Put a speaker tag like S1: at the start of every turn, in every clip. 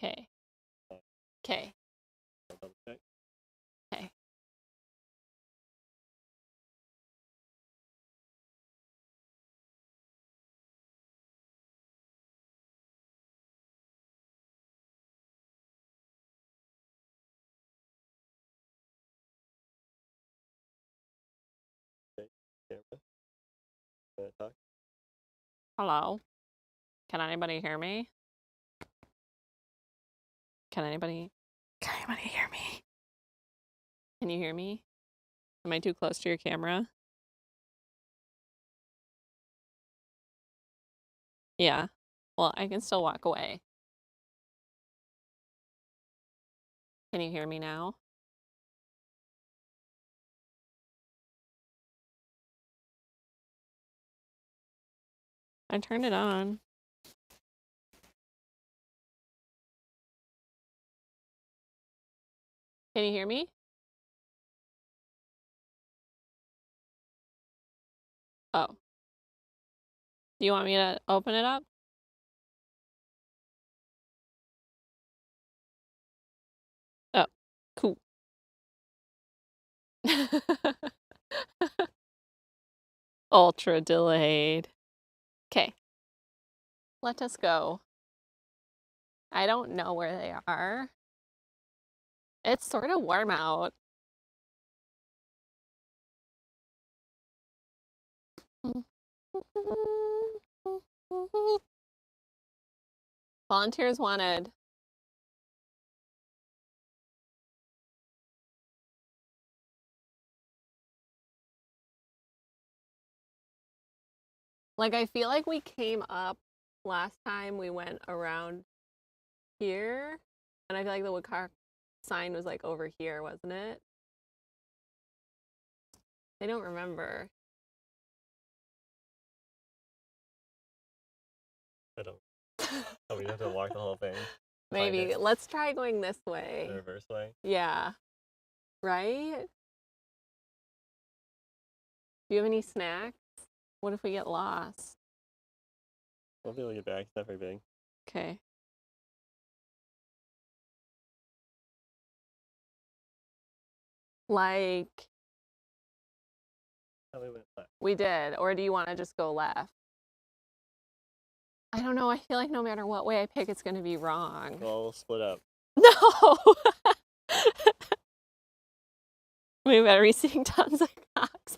S1: Okay. Okay. Okay.
S2: Talk.
S1: Hello? Can anybody hear me? Can anybody hear me? Can you hear me? Am I too close to your camera? Yeah. Well, I can still walk away. Can you hear me now? I turned it on. Can you hear me? Oh. Do you want me to open it up? Oh, cool. Ultra delayed. Okay. Let us go. I don't know where they are. It's sort of warm out. Volunteers wanted. Like, I feel like we came up last time we went around here, and I feel like the woodcock sign was like over here, wasn't it? I don't remember.
S2: I don't. Oh, we have to walk the whole thing.
S1: Maybe. Let's try going this way.
S2: The reverse way?
S1: Yeah. Right? Do you have any snacks? What if we get lost?
S2: We'll be able to get back. It's not very big.
S1: Okay. Like,
S2: We went left.
S1: we did. Or do you want to just go left? I don't know. I feel like no matter what way I pick, it's going to be wrong.
S2: Well, we'll split up.
S1: No! We better be seeing tons of cocks.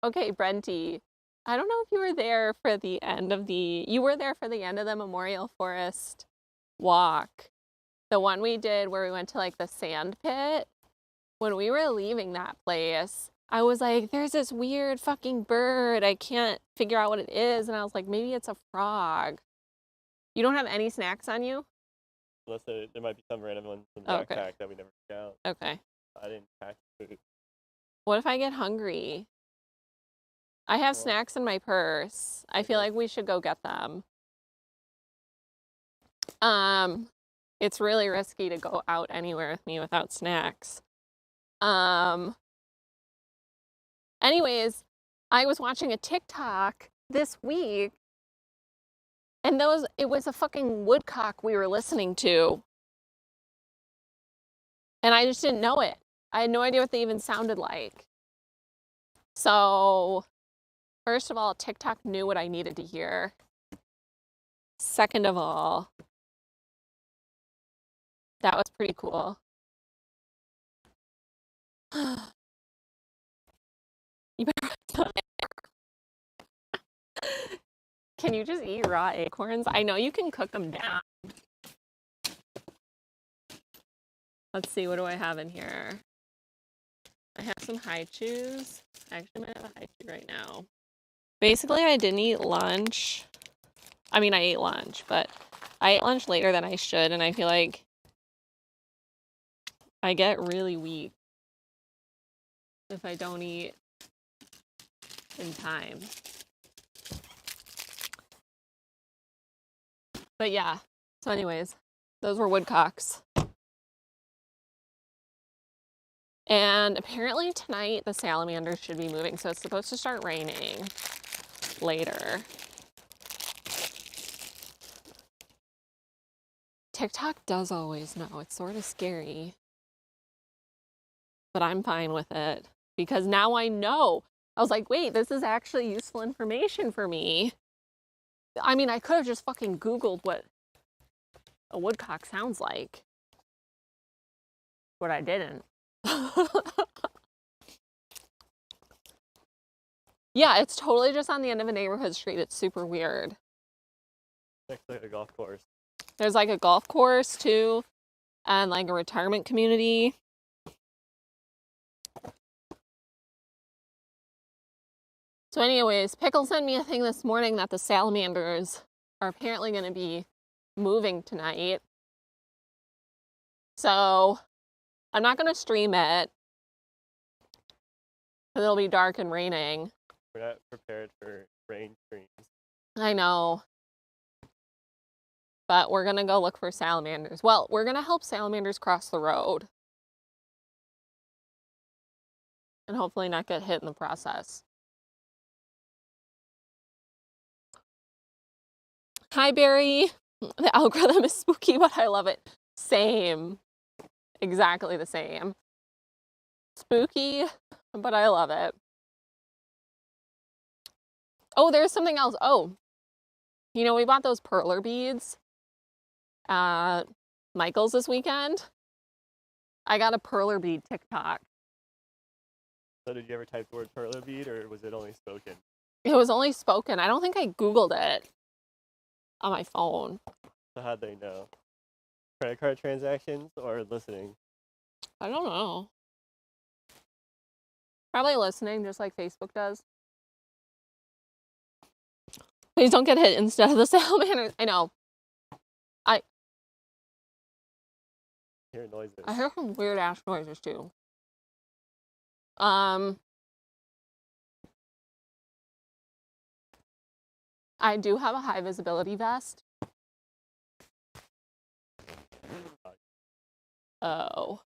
S1: Okay, Brenty. I don't know if you were there for the end of you were there for the end of the Memorial Forest walk. The one we did where we went to like the sand pit. When we were leaving that place, I was like, there's this weird fucking bird. I can't figure out what it is. And I was like, maybe it's a frog. You don't have any snacks on you?
S2: Unless there might be some random ones in the backpack that we never took out.
S1: Okay.
S2: I didn't pack food.
S1: What if I get hungry? I have snacks in my purse. I feel like we should go get them. It's really risky to go out anywhere with me without snacks. Anyways, I was watching a TikTok this week, and it was a fucking woodcock we were listening to. And I just didn't know it. I had no idea what they even sounded like. So, first of all, TikTok knew what I needed to hear. Second of all, that was pretty cool. You better. Can you just eat raw acorns? I know you can cook them down. Let's see, what do I have in here? I have some haichus. Actually, I might have a haichu right now. Basically, I didn't eat lunch. I mean, I ate lunch, but I ate lunch later than I should, and I feel like I get really weak if I don't eat in time. But yeah, so anyways, those were woodcocks. And apparently tonight the salamanders should be moving, so it's supposed to start raining later. TikTok does always know. It's sort of scary. But I'm fine with it because now I know. I was like, wait, this is actually useful information for me. I mean, I could have just fucking Googled what a woodcock sounds like, but I didn't. Yeah, it's totally just on the end of a neighborhood street. It's super weird.
S2: Next to like a golf course.
S1: There's like a golf course too, and like a retirement community. So anyways, Pickle sent me a thing this morning that the salamanders are apparently going to be moving tonight. So I'm not going to stream it because it'll be dark and raining.
S2: We're not prepared for rain streams.
S1: I know. But we're going to go look for salamanders. Well, we're going to help salamanders cross the road. And hopefully not get hit in the process. Hi, Barry. The algorithm is spooky, but I love it. Same. Exactly the same. Spooky, but I love it. Oh, there's something else. Oh, you know, we bought those perler beads at Michael's this weekend. I got a perler bead TikTok.
S2: So did you ever type the word perler bead, or was it only spoken?
S1: It was only spoken. I don't think I Googled it on my phone.
S2: So how'd they know? Credit card transactions or listening?
S1: I don't know. Probably listening, just like Facebook does. Please don't get hit instead of the salamanders. I know.
S2: Hear noises.
S1: I hear some weird ass noises too. I do have a high visibility vest. Oh.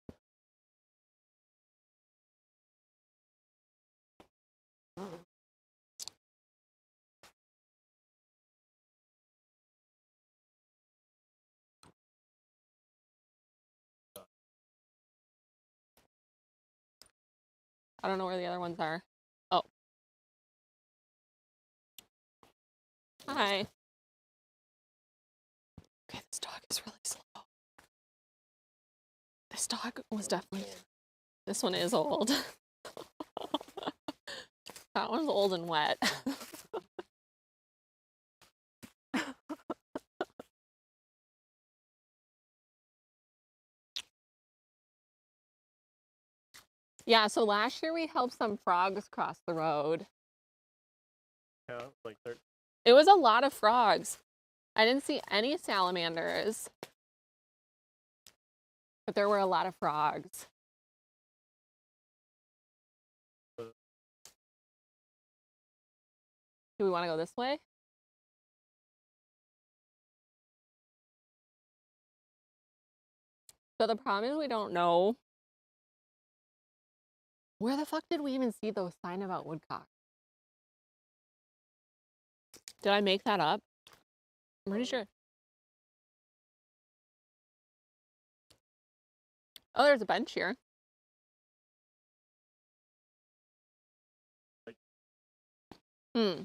S1: I don't know where the other ones are. Oh. Hi. Okay, this dog is really slow. This dog was definitely... This one is old. That one's old and wet. Yeah, so last year we helped some frogs cross the road.
S2: Yeah, like 13.
S1: It was a lot of frogs. I didn't see any salamanders, but there were a lot of frogs. Do we want to go this way? So the problem is we don't know. Where the fuck did we even see those sign about woodcock? Did I make that up? I'm pretty sure. Oh, there's a bench here. Hmm.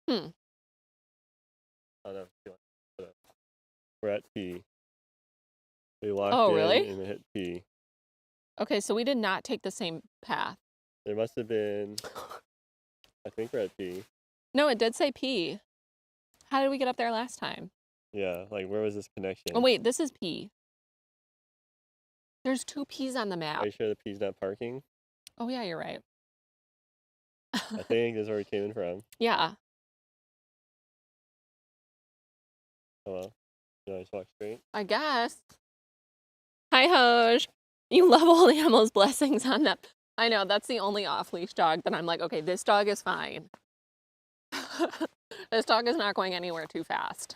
S2: I don't know. We're at P. We walked in
S1: really?
S2: and hit P.
S1: Okay, so we did not take the same path.
S2: There must have been... I think we're at P.
S1: No, it did say P. How did we get up there last time?
S2: Yeah, like where was this connection?
S1: Oh, wait, this is P. There's 2 P's on the map.
S2: Are you sure the P's not parking?
S1: Oh, yeah, you're right.
S2: I think this is where we came in from.
S1: Yeah.
S2: Oh well. You want to just walk straight?
S1: I guess. Hi, Hoj. You love all animals' blessings on them. I know, that's the only off-leash dog that I'm like, okay, this dog is fine. This dog is not going anywhere too fast.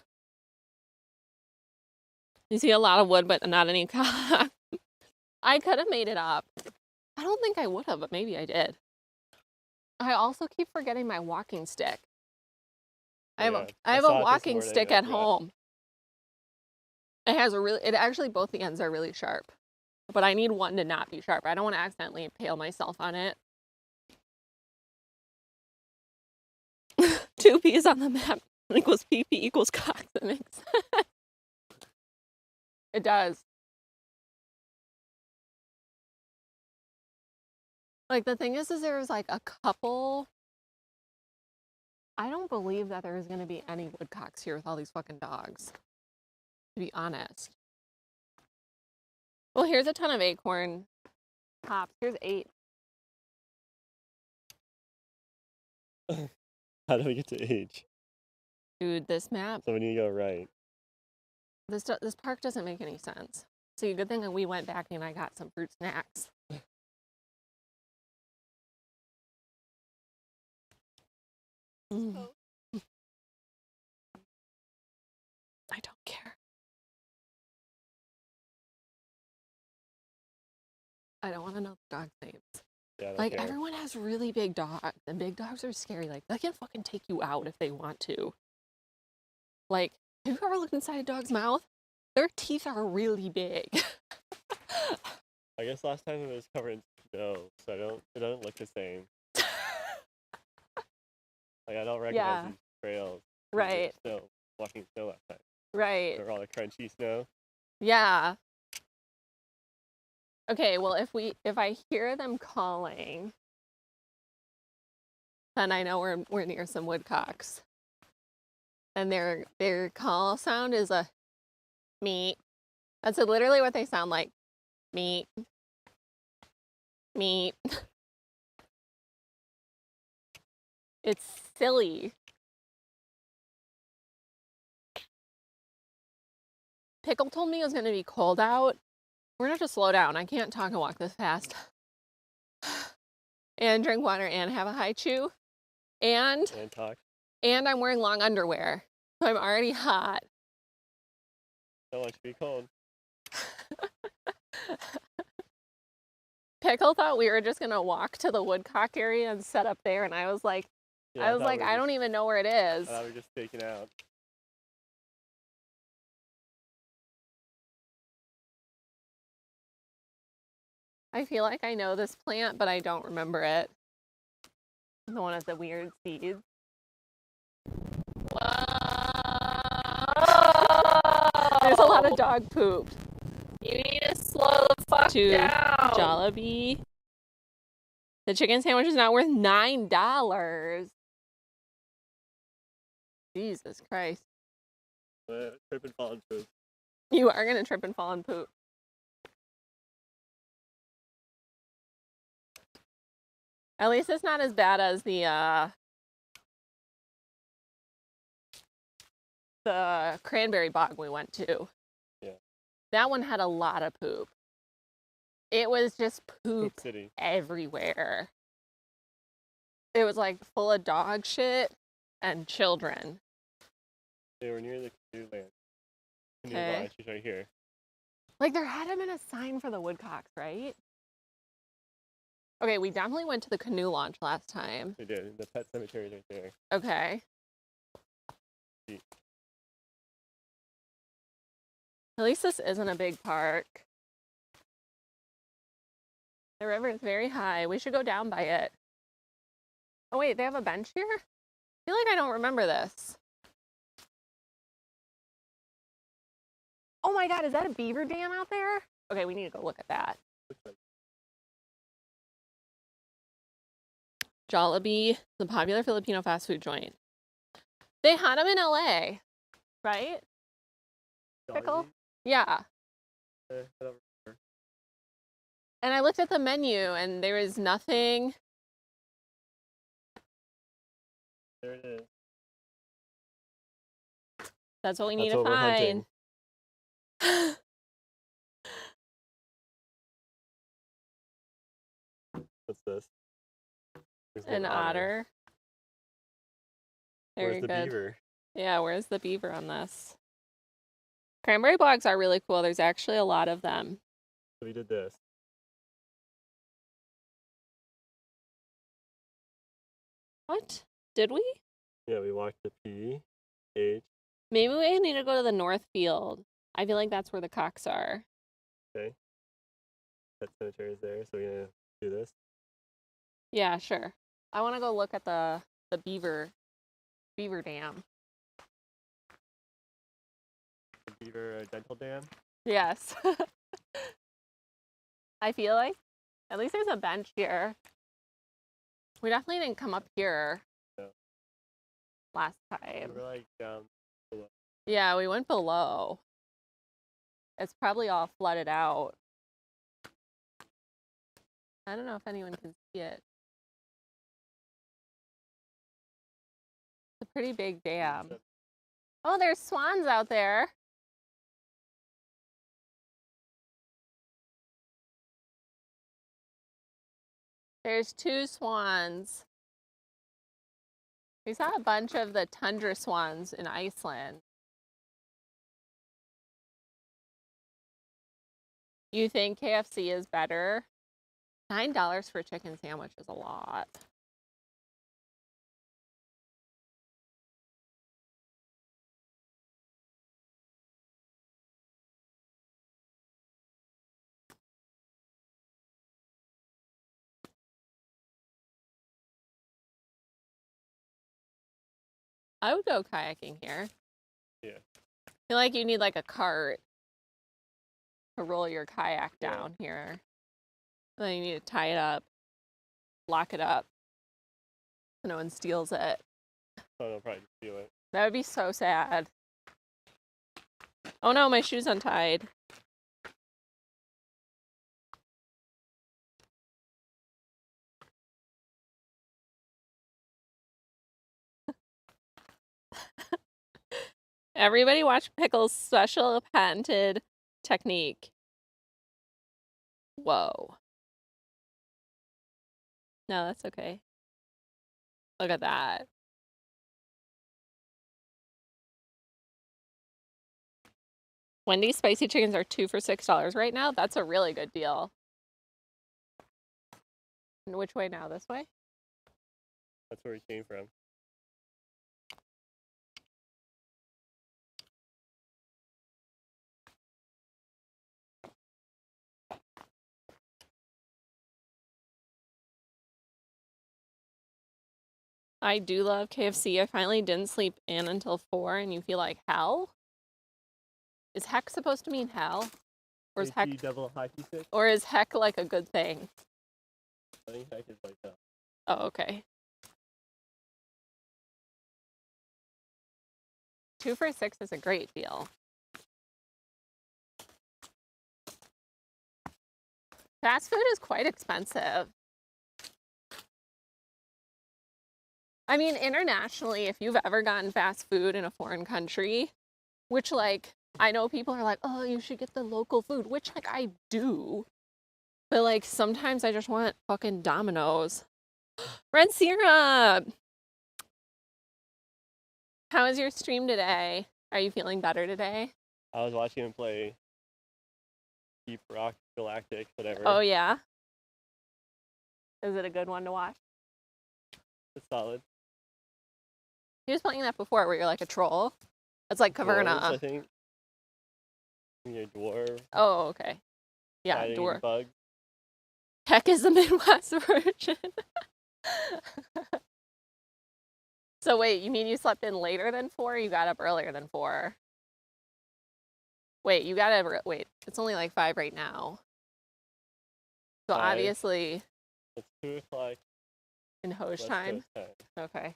S1: You see a lot of wood, but not any cock. I could have made it up. I don't think I would have, but maybe I did. I also keep forgetting my walking stick. I have a walking stick at home. It has a really, it actually, both the ends are really sharp. But I need one to not be sharp. I don't want to accidentally impale myself on it. 2 P's on the map equals PP equals cock. That makes sense. It does. Like, the thing is there was like a couple. I don't believe that there is going to be any woodcocks here with all these fucking dogs, to be honest. Well, here's a ton of acorn tops. Here's 8.
S2: How do we get to H?
S1: Dude, this map,
S2: So we need to go right.
S1: this park doesn't make any sense. See, good thing that we went back and I got some fruit snacks. I don't care. I don't want to know the dog's names.
S2: Yeah, I don't
S1: Like,
S2: care.
S1: everyone has really big dogs, and big dogs are scary. Like, they can fucking take you out if they want to. Like, have you ever looked inside a dog's mouth? Their teeth are really big.
S2: I guess last time it was covered in snow, so it doesn't look the same. Like, I don't recognize these trails.
S1: Right.
S2: Snow, walking snow last time.
S1: Right.
S2: They're all the crunchy snow.
S1: Yeah. Okay, well, if I hear them calling, then I know we're near some woodcocks. And their call sound is a meep. That's literally what they sound like. Meep. Meep. It's silly. Pickle told me it was going to be cold out. We're going to have to slow down. I can't talk and walk this fast. And drink water and have a high chew. And
S2: talk.
S1: And I'm wearing long underwear. So I'm already hot.
S2: Don't want to be cold.
S1: Pickle thought we were just going to walk to the woodcock area and set up there. And I was like,
S2: Yeah,
S1: I don't even know where it is.
S2: I thought we were just staking out.
S1: I feel like I know this plant, but I don't remember it. The one with the weird seeds. There's a lot of dog poop.
S3: You need to slow the fuck down.
S1: Jollibee. The chicken sandwich is now worth $9. Jesus Christ.
S2: Trip and fall and poop.
S1: You are going to trip and fall and poop. At least it's not as bad as the cranberry bog we went to.
S2: Yeah.
S1: That one had a lot of poop. It was just poop
S2: City.
S1: everywhere. It was like full of dog shit and children.
S2: They were near the canoe land. Canoe
S1: Okay.
S2: launch is right here.
S1: Like, there had to have been a sign for the woodcocks, right? Okay, we definitely went to the canoe launch last time.
S2: They did. The pet cemetery is right there.
S1: Okay.
S2: Yeah.
S1: At least this isn't a big park. The river is very high. We should go down by it. Oh wait, they have a bench here? I feel like I don't remember this. Oh my god, is that a beaver dam out there? Okay, we need to go look at that. Jollibee, the popular Filipino fast food joint. They had them in LA, right? Pickle? Yeah. And I looked at the menu and there was nothing.
S2: There it is.
S1: That's what we need
S2: That's
S1: to
S2: what we're
S1: find.
S2: hunting. What's this? There's
S1: An otter. Very
S2: Where's the
S1: good.
S2: beaver?
S1: Yeah, where's the beaver on this? Cranberry bogs are really cool. There's actually a lot of them.
S2: So we did this.
S1: What? Did we?
S2: Yeah, we walked the P, H.
S1: Maybe we need to go to the North Field. I feel like that's where the cocks are.
S2: Okay. Pet cemetery is there, so we're gonna do this.
S1: Yeah, sure. I want to go look at the beaver dam.
S2: The beaver dental dam.
S1: Yes. I feel like at least there's a bench here. We definitely didn't come up here
S2: No.
S1: last time.
S2: We were like down below.
S1: Yeah, we went below. It's probably all flooded out. I don't know if anyone can see it. It's a pretty big dam. Oh, there's swans out there. There's 2 swans. We saw a bunch of the tundra swans in Iceland. You think KFC is better? $9 for a chicken sandwich is a lot. I would go kayaking here.
S2: Yeah.
S1: I feel like you need like a cart to roll your kayak
S2: Yeah.
S1: down here. Then you need to tie it up, lock it up, so no one steals it.
S2: So I'll probably just steal it.
S1: That would be so sad. Oh no, my shoe's untied. Everybody watch Pickle's special patented technique. Whoa. No, that's okay. Look at that. Wendy's spicy chickens are 2 for $6 right now. That's a really good deal. And which way now? This way?
S2: That's where we came from.
S1: I do love KFC. I finally didn't sleep in until 4 and you feel like hell? Is heck supposed to mean hell? Or is heck,
S2: double hockey stick?
S1: or is heck like a good thing?
S2: I think heck is like that.
S1: Oh, okay. 2 for $6 is a great deal. Fast food is quite expensive. I mean, internationally, if you've ever gotten fast food in a foreign country, which, like, I know people are like, oh, you should get the local food, which, like, I do. But, like, sometimes I just want fucking Domino's. Red syrup! How was your stream today? Are you feeling better today?
S2: I was watching him play Deep Rock Galactic, whatever.
S1: Oh, yeah? Is it a good one to watch?
S2: It's solid.
S1: He was playing that before where you're like a troll. It's like
S2: Dwarves, I
S1: Caverna.
S2: think. You're a dwarf.
S1: Oh, okay. Yeah,
S2: fighting
S1: dwarf.
S2: bugs.
S1: Heck is the Midwest version. So wait, you mean you slept in later than 4? Or you got up earlier than 4? Wait, you got up. Wait, it's only like 5 right now. So
S2: 5.
S1: obviously
S2: It's 2 o'clock.
S1: in Hosh
S2: West
S1: time.
S2: Coast time.
S1: Okay.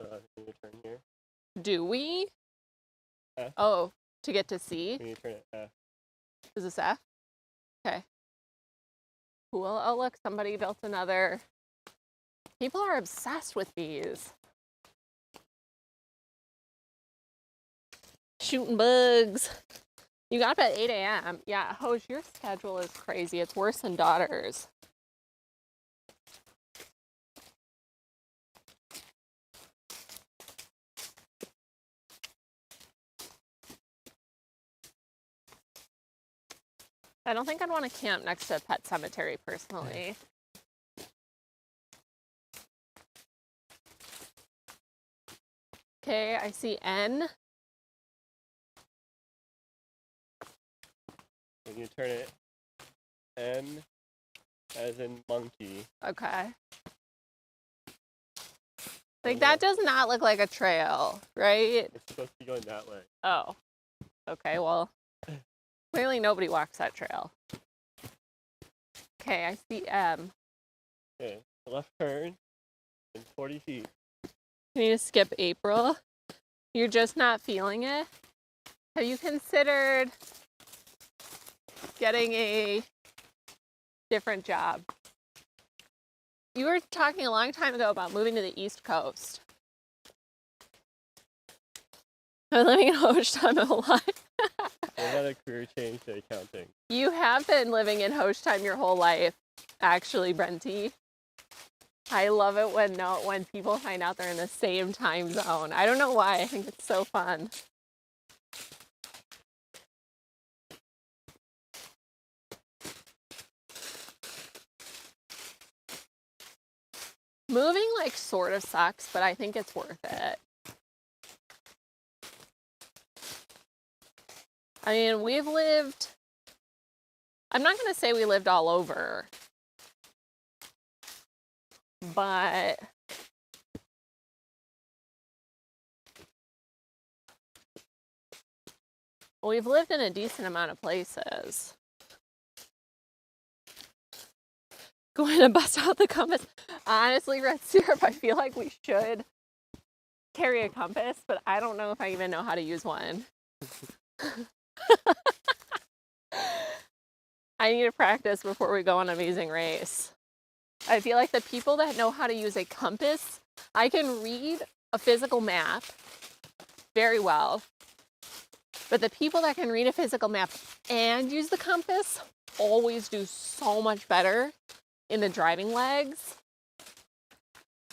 S2: So we need to turn here.
S1: Do we?
S2: F.
S1: Oh, to get to C?
S2: We need to turn it F.
S1: Is this F? Okay. Cool. Oh, look, somebody built another. People are obsessed with these. Shooting bugs. You got up at 8 a.m. Yeah, Hoj, your schedule is crazy. It's worse than Daughter's. I don't think I'd want to camp next to a pet cemetery personally. Okay, I see N.
S2: When you turn it N as in monkey.
S1: Okay. Like, that does not look like a trail, right?
S2: It's supposed to be going that way.
S1: Oh. Okay, well, clearly nobody walks that trail. Okay, I see M.
S2: Okay, left turn in 40 feet.
S1: Can you skip April? You're just not feeling it? Have you considered getting a different job? You were talking a long time ago about moving to the East Coast. I've been living in Hochtown my whole life.
S2: What about a career change to accounting?
S1: You have been living in Hochtown your whole life, actually, Brenty. I love it when people find out they're in the same time zone. I don't know why. I think it's so fun. Moving, like, sort of sucks, but I think it's worth it. I mean, we've lived... I'm not going to say we lived all over, but we've lived in a decent amount of places. Going to bust out the compass. Honestly, Red Syrup, I feel like we should carry a compass, but I don't know if I even know how to use one. I need to practice before we go on Amazing Race. I feel like the people that know how to use a compass, I can read a physical map very well, but the people that can read a physical map and use the compass always do so much better in the driving legs.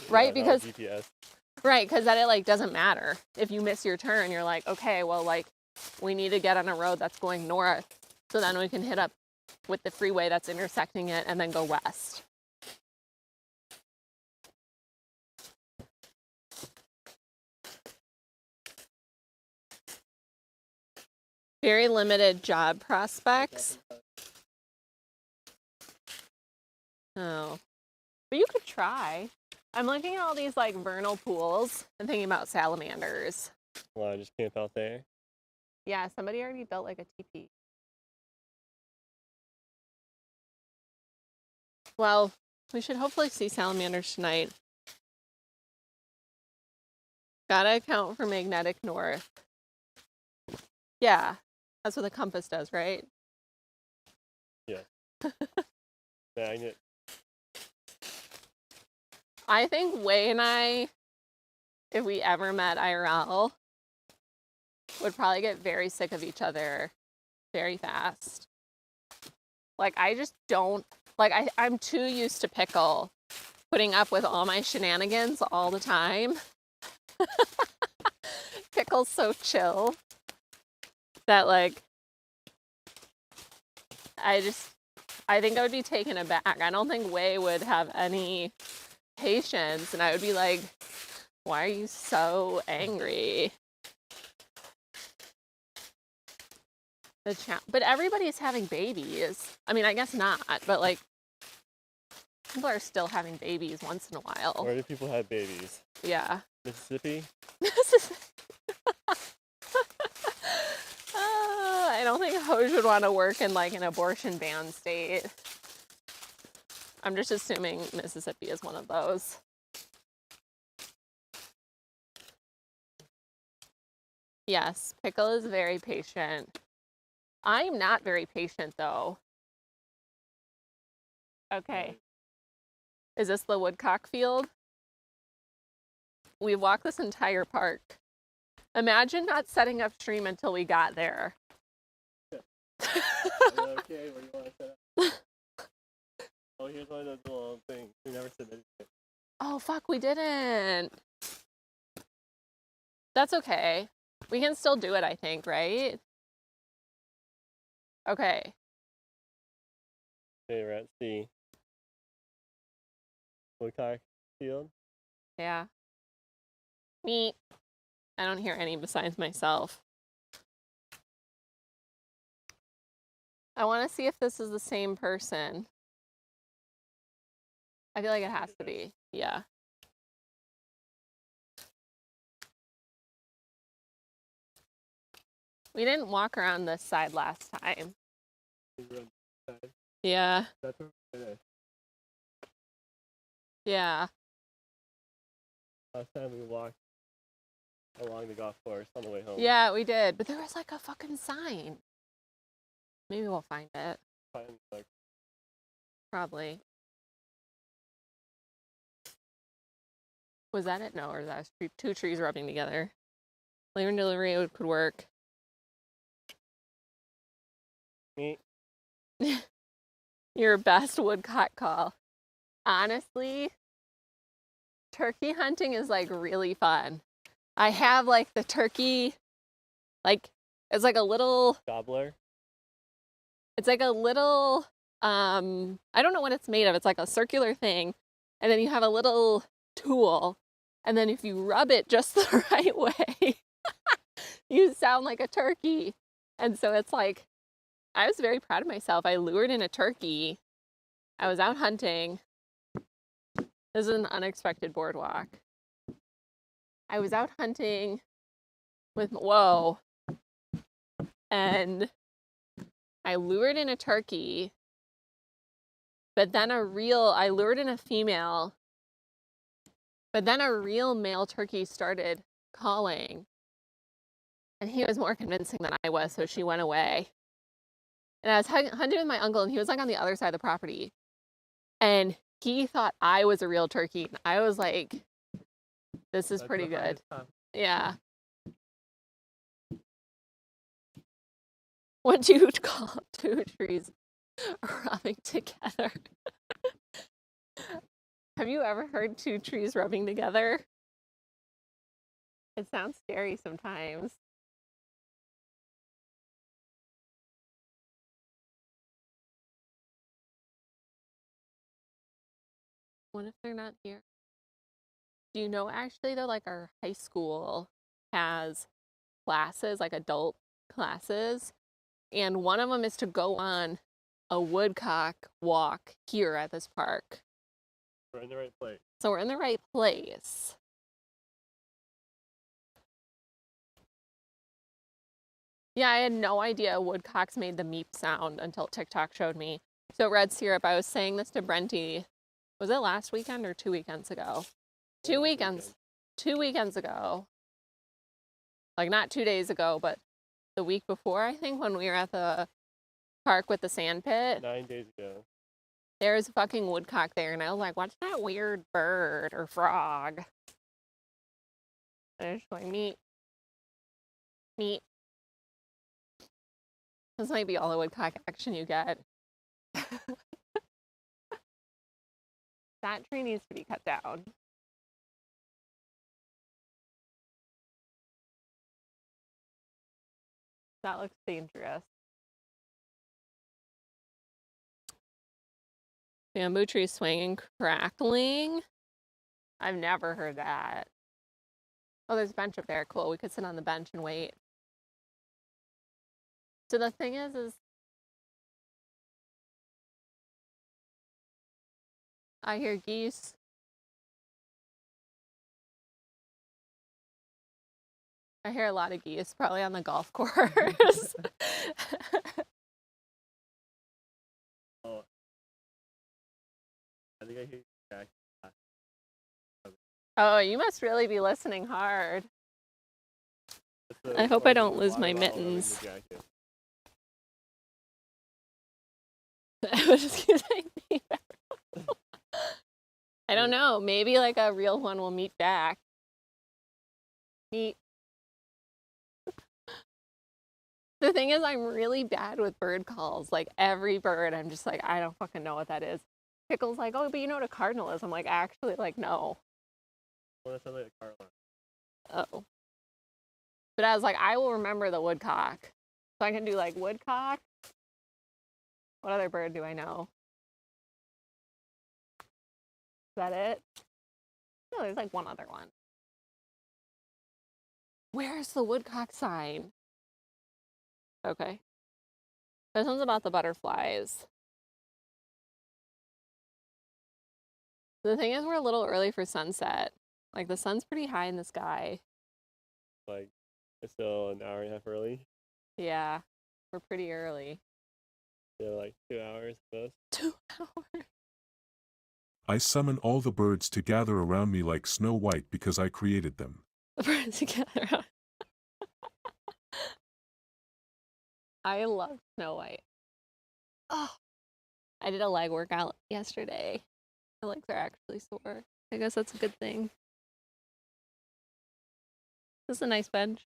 S1: Right?
S2: Yeah,
S1: Because
S2: GPS.
S1: right, because then it, like, doesn't matter. If you miss your turn, you're like, okay, well, like, we need to get on a road that's going north, so then we can hit up with the freeway that's intersecting it and then go west. Very limited job prospects. Oh. But you could try. I'm looking at all these, like, vernal pools and thinking about salamanders.
S2: Well, I just camp out there.
S1: Yeah, somebody already built, like, a teepee. Well, we should hopefully see salamanders tonight. Gotta account for magnetic north. Yeah, that's what the compass does, right?
S2: Yeah. Magnet.
S1: I think Wei and I, if we ever met IRL, would probably get very sick of each other very fast. Like, I just don't, like, I'm too used to Pickle putting up with all my shenanigans all the time. Pickle's so chill that, like, I think I would be taken aback. I don't think Wei would have any patience, and I would be like, why are you so angry? But everybody's having babies. I mean, I guess not, but, like, people are still having babies once in a while.
S2: Where do people have babies?
S1: Yeah.
S2: Mississippi?
S1: I don't think Hoj would want to work in, like, an abortion ban state. I'm just assuming Mississippi is one of those. Yes, Pickle is very patient. I'm not very patient, though. Okay. Is this the woodcock field? We walked this entire park. Imagine not setting up stream until we got there.
S2: Okay, where do you want to set up? Oh, here's one of those little things. We never said anything.
S1: Oh, fuck, we didn't. That's okay. We can still do it, I think, right? Okay.
S2: Okay, we're at the woodcock field.
S1: Yeah. Meet. I don't hear any besides myself. I want to see if this is the same person. I feel like it has to be. Yeah. We didn't walk around this side last time. Yeah.
S2: That's what we did.
S1: Yeah.
S2: Last time we walked along the golf course on the way home.
S1: Yeah, we did. But there was like a fucking sign. Maybe we'll find it.
S2: Like,
S1: Probably. Was that it? No, or that was two trees rubbing together. Labor and delivery could work.
S2: me.
S1: Your best woodcock call. Honestly, turkey hunting is like really fun. I have like the turkey, like it's like a little,
S2: Gobbler.
S1: it's like a little, I don't know what it's made of. It's like a circular thing. And then you have a little tool. And then if you rub it just the right way, you sound like a turkey. And so it's like, I was very proud of myself. I lured in a turkey. I was out hunting. This is an unexpected boardwalk. I was out hunting with, whoa. And I lured in a turkey, but then I lured in a female, but then a real male turkey started calling. And he was more convincing than I was, so she went away. And I was hunting with my uncle, and he was like on the other side of the property. And he thought I was a real turkey. And I was like, this is pretty good. Yeah. What do you call two trees rubbing together? Have you ever heard two trees rubbing together? It sounds scary sometimes. What if they're not here? Do you know actually though, like our high school has classes, like adult classes, and one of them is to go on a woodcock walk here at this park.
S2: We're in the right place.
S1: So we're in the right place. Yeah, I had no idea woodcocks made the meep sound until TikTok showed me. So red syrup, I was saying this to Brenty. Was it last weekend or 2 weekends ago? 2 weekends. 2 weekends ago. Like not 2 days ago, but the week before, I think, when we were at the park with the sand pit.
S2: 9 days ago.
S1: There was a fucking woodcock there, and I was like, what's that weird bird or frog? And I was just going, meat. Meat. This might be all the woodcock action you get. That tree needs to be cut down. That looks dangerous. Bamboo tree swinging, crackling. I've never heard that. Oh, there's a bench up there. Cool. We could sit on the bench and wait. So the thing is I hear geese. I hear a lot of geese, probably on the golf course.
S2: Oh, I think I hear Jack.
S1: Oh, you must really be listening hard. I hope I don't lose my mittens. I was just gonna say, I don't know. Maybe like a real one will meet back. Meet. The thing is, I'm really bad with bird calls. Like every bird, I'm just like, I don't fucking know what that is. Pickle's like, oh, but you know what a cardinal is. I'm like, actually, like, no.
S2: Well, that sounds like a car alarm.
S1: Oh. But I was like, I will remember the woodcock. So I can do like woodcock. What other bird do I know? Is that it? No, there's like one other one. Where's the woodcock sign? Okay. This one's about the butterflies. The thing is, we're a little early for sunset. Like, the sun's pretty high in the sky.
S2: Like, it's still an hour and a half early.
S1: Yeah, we're pretty early.
S2: Yeah, like 2 hours most.
S1: 2 hours.
S4: I summon all the birds to gather around me like Snow White because I created them.
S1: The birds together. I love Snow White. Oh, I did a leg workout yesterday. My legs are actually sore. I guess that's a good thing. This is a nice bench.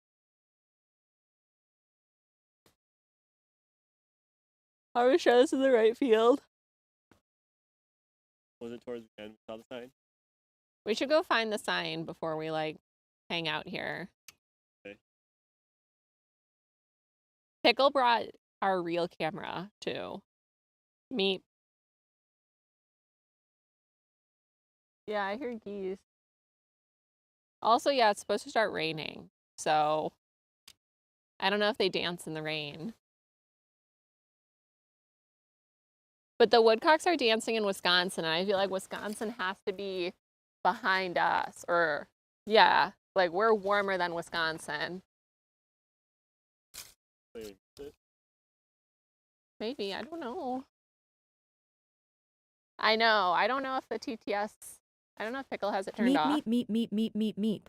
S1: Are we sure this is the right field?
S2: Was it towards the end? Saw the sign?
S1: We should go find the sign before we, like, hang out here.
S2: Okay.
S1: Pickle brought our real camera, too. Meep. Yeah, I hear geese. Also, yeah, it's supposed to start raining. So, I don't know if they dance in the rain. But the woodcocks are dancing in Wisconsin, and I feel like Wisconsin has to be behind us. Or, yeah, like, we're warmer than Wisconsin.
S2: Wait, is it?
S1: Maybe, I don't know. I know. I don't know if the TTS, I don't know if Pickle has it turned off.
S5: Meep.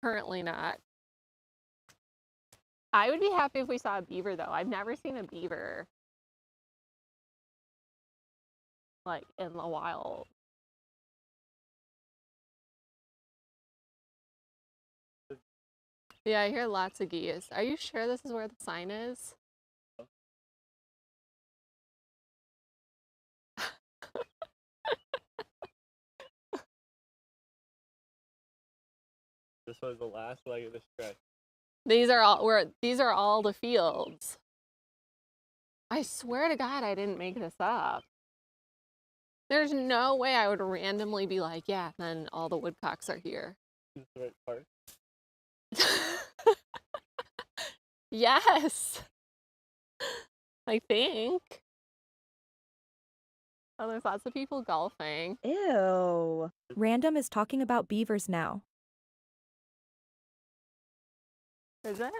S1: Currently not. I would be happy if we saw a beaver, though. I've never seen a beaver, like, in the wild. Yeah, I hear lots of geese. Are you sure this is where the sign is?
S2: This was the last leg of the stretch.
S1: These are all the fields. I swear to God, I didn't make this up. There's no way I would randomly be like, yeah, then all the woodcocks are here.
S2: Is this the right part?
S1: Yes. I think. Oh, there's lots of people golfing.
S5: Ew. Random is talking about beavers now.
S1: Is it?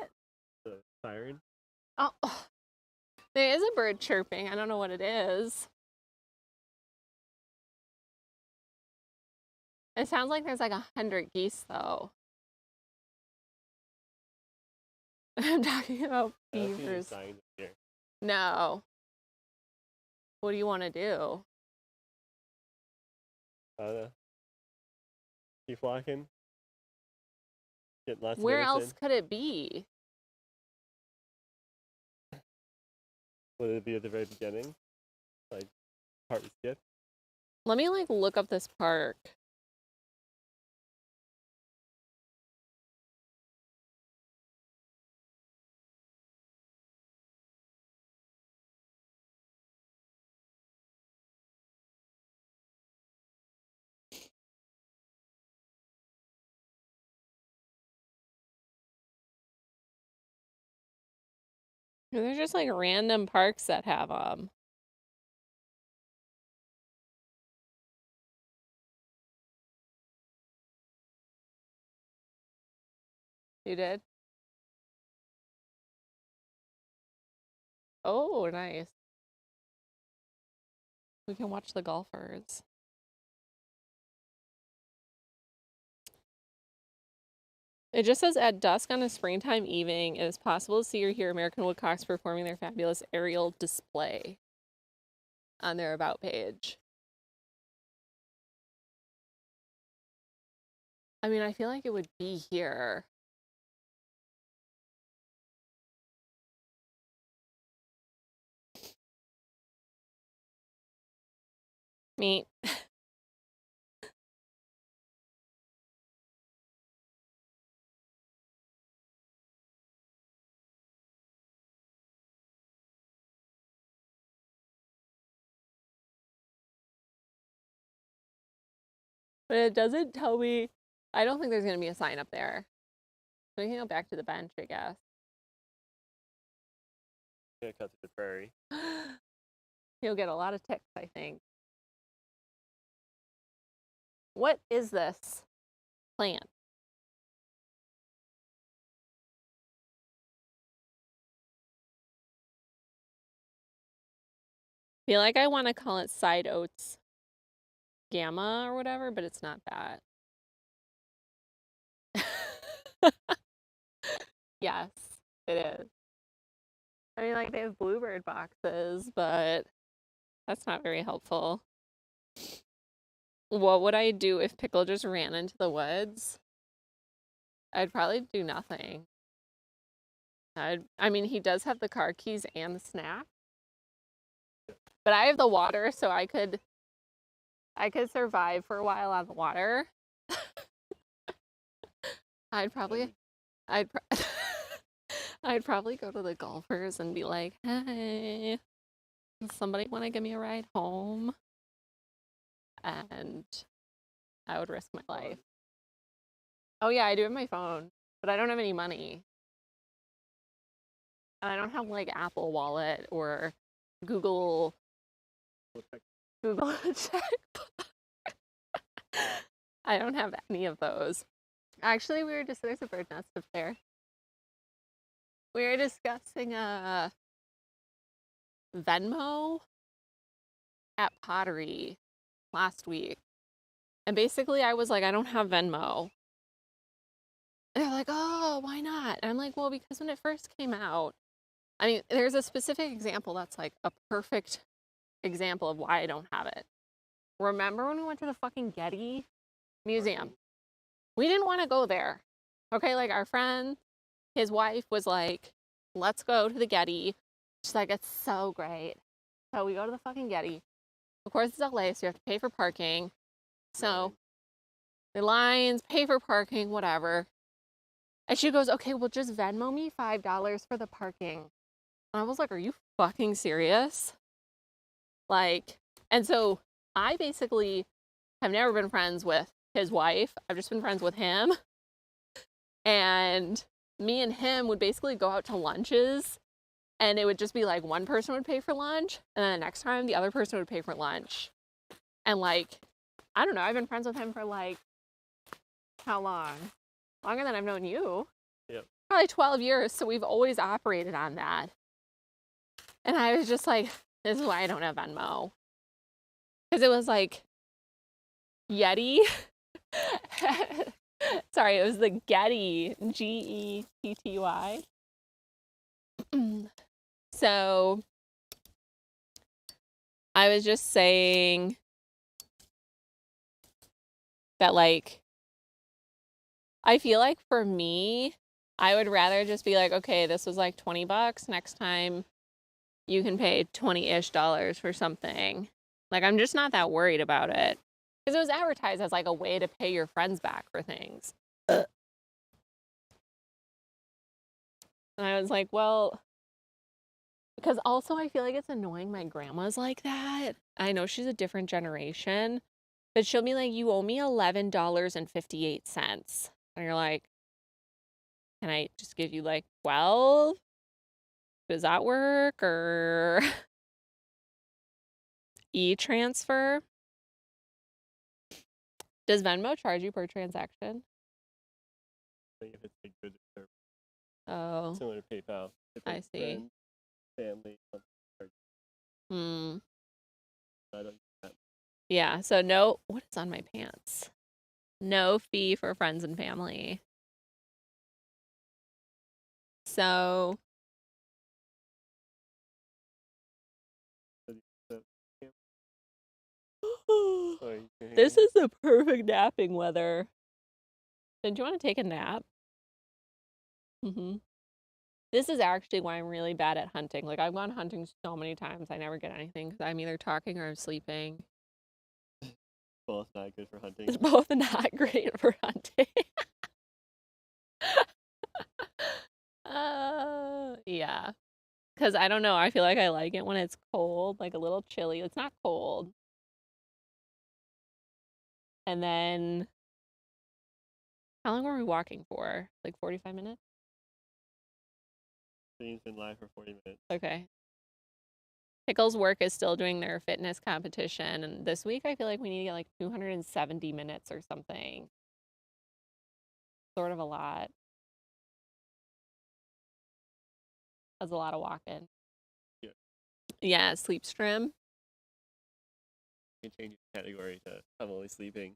S2: The siren?
S1: Oh, there is a bird chirping. I don't know what it is. It sounds like there's like 100 geese, though. I'm talking about
S2: I don't see any
S1: beavers.
S2: signs here.
S1: No. What do you want to do?
S2: I don't know. Keep walking. Get lots
S1: Where
S2: of minutes
S1: else could it be?
S2: in. Would it be at the very beginning? Like, part we skipped?
S1: Let me like look up this park. There's just like random parks that have them. You did? Oh, nice. We can watch the golfers. It just says at dusk on a springtime evening, it is possible to see or hear American woodcocks performing their fabulous aerial display on their About page. I mean, I feel like it would be here. Meet. But it doesn't tell me. I don't think there's going to be a sign up there. We can go back to the bench, I guess.
S2: Gonna cut to the prairie.
S1: You'll get a lot of ticks, I think. What is this plant? Feel like I want to call it side oats gamma or whatever, but it's not that. Yes, it is. I mean, like, they have bluebird boxes, but that's not very helpful. What would I do if Pickle just ran into the woods? I'd probably do nothing. I mean, he does have the car keys and the snack. But I have the water, so I could survive for a while on the water. I'd probably I'd probably go to the golfers and be like, "Hey, does somebody want to give me a ride home?" And I would risk my life. Oh yeah, I do have my phone, but I don't have any money. And I don't have like Apple Wallet or Google check. I don't have any of those. Actually, there's a bird nest up there. We were discussing Venmo at Pottery last week. And basically I was like, I don't have Venmo. And they're like, oh, why not? And I'm like, well, because when it first came out, I mean, there's a specific example that's like a perfect example of why I don't have it. Remember when we went to the fucking Getty Museum? We didn't want to go there. Okay, like our friend, his wife was like, let's go to the Getty. She's like, it's so great. So we go to the fucking Getty. Of course, it's LA, so you have to pay for parking. So the lines, pay for parking, whatever. And she goes, okay, well, just Venmo me $5 for the parking. And I was like, are you fucking serious? Like, and so I basically have never been friends with his wife. I've just been friends with him. And me and him would basically go out to lunches, and it would just be like one person would pay for lunch, and then the next time the other person would pay for lunch. And like, I don't know, I've been friends with him for like, how long? Longer than I've known you.
S2: Yep.
S1: Probably 12 years, so we've always operated on that. And I was just like, this is why I don't have Venmo. Because it was like, Yeti. Sorry, it was the Getty, Getty. So I was just saying that, like, I feel like for me, I would rather just be like, okay, this was like $20. Next time you can pay $20-ish for something. Like, I'm just not that worried about it. Because it was advertised as like a way to pay your friends back for things. And I was like, well, because also I feel like it's annoying my grandma's like that. I know she's a different generation, but she'll be like, you owe me $11.58. And you're like, can I just give you like 12? Does that work? Or e-transfer? Does Venmo charge you per transaction?
S2: I think if it's like good service,
S1: Oh,
S2: similar to PayPal. If
S1: I
S2: it's
S1: see.
S2: friends, family, I don't use that.
S1: Yeah, so no, what is on my pants? No fee for friends and family. So,
S2: Sorry, you can hear
S1: this
S2: me?
S1: is the perfect napping weather. Did you want to take a nap? This is actually why I'm really bad at hunting. Like, I've gone hunting so many times, I never get anything because I'm either talking or I'm sleeping.
S2: Both not good for hunting.
S1: It's both not great for hunting. Yeah. Because I don't know, I feel like I like it when it's cold, like a little chilly. It's not cold. And then How long were we walking for? Like 45 minutes?
S2: Stream's been live for 40 minutes.
S1: Okay. Pickle's work is still doing their fitness competition, and this week I feel like we need to get like 270 minutes or something. Sort of a lot. That's a lot of walking.
S2: Yeah.
S1: Yeah, sleep stream.
S2: You can change your category to I'm only sleeping.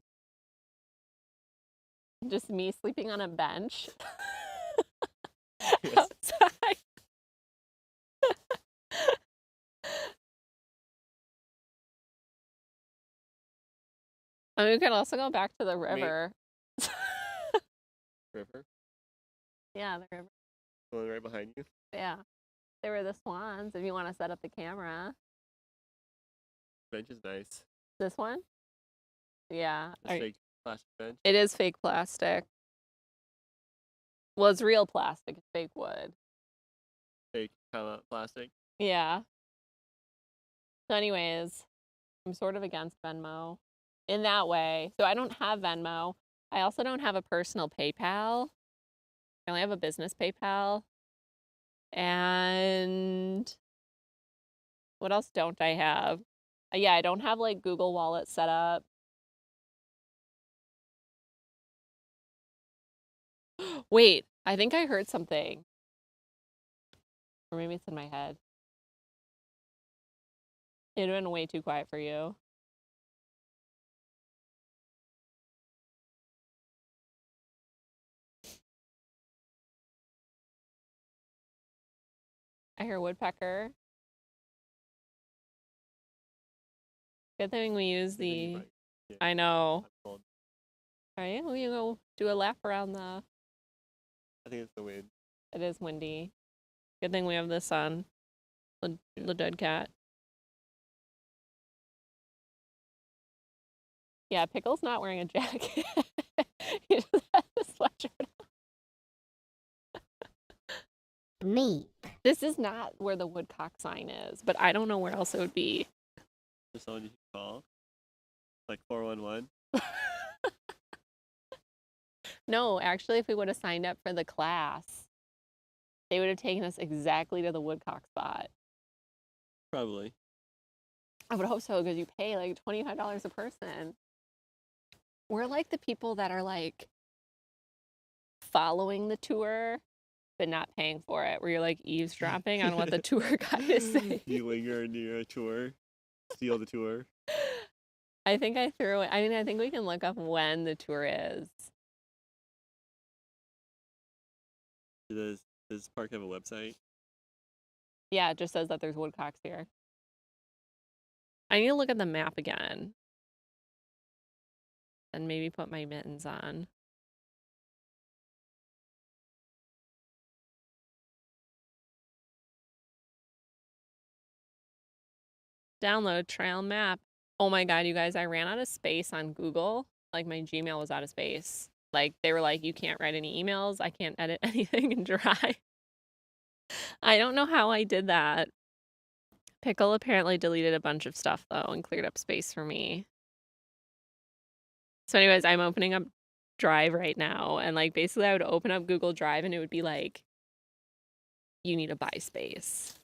S1: Just me sleeping on a bench
S2: Yes.
S1: outside. I mean, we could also go back to the river.
S2: River?
S1: Yeah, the river.
S2: The one right behind you?
S1: Yeah. They were the swans if you want to set up the camera.
S2: Bench is nice.
S1: This one? Yeah.
S2: It's fake plastic bench.
S1: It is fake plastic. Well, it's real plastic. It's fake wood.
S2: Fake plastic.
S1: Yeah. So anyways, I'm sort of against Venmo in that way. So I don't have Venmo. I also don't have a personal PayPal. I only have a business PayPal. And what else don't I have? Yeah, I don't have like Google Wallet set up. Wait, I think I heard something. Or maybe it's in my head. It would have been way too quiet for you. I hear woodpecker. Good thing we use the.
S2: Yeah.
S1: I know.
S2: I
S1: All right, we go do a lap around the.
S2: think it's the wind.
S1: It is windy. Good thing we have this on. The dead cat. Yeah, Pickle's not wearing a jacket. He just has a sweatshirt on.
S3: Neat.
S1: This is not where the woodcock sign is, but I don't know where else it would be.
S2: There's someone you can call. Like 411.
S1: No, actually, if we would have signed up for the class, they would have taken us exactly to the woodcock spot.
S2: Probably.
S1: I would hope so, because you pay like $25 a person. We're like the people that are like following the tour, but not paying for it, where you're like eavesdropping on what the tour guide is saying.
S2: You linger near a tour, steal the tour.
S1: I think I threw it. I mean, I think we can look up when the tour is.
S2: Does this park have a website?
S1: Yeah, it just says that there's woodcocks here. I need to look at the map again. And maybe put my mittens on. Download trail map. Oh my god, you guys, I ran out of space on Google. Like my Gmail was out of space. Like they were like, you can't write any emails. I can't edit anything in Drive. I don't know how I did that. Pickle apparently deleted a bunch of stuff though and cleared up space for me. So anyways, I'm opening up Drive right now, and like basically I would open up Google Drive and it would be like, you need to buy space.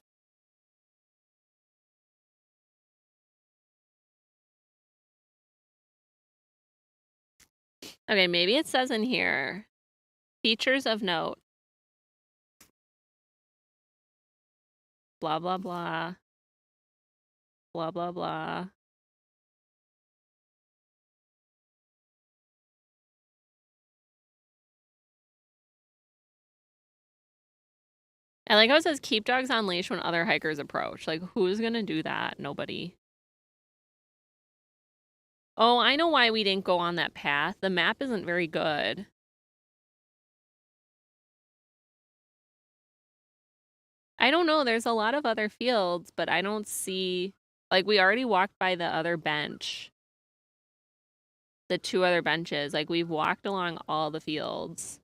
S1: Okay, maybe it says in here, features of note. Blah, blah, blah. Blah, blah, blah. I like how it says keep dogs on leash when other hikers approach. Like, who's gonna do that? Nobody. Oh, I know why we didn't go on that path. The map isn't very good. I don't know. There's a lot of other fields, but I don't see... Like, we already walked by the other bench. The 2 other benches. Like, we've walked along all the fields.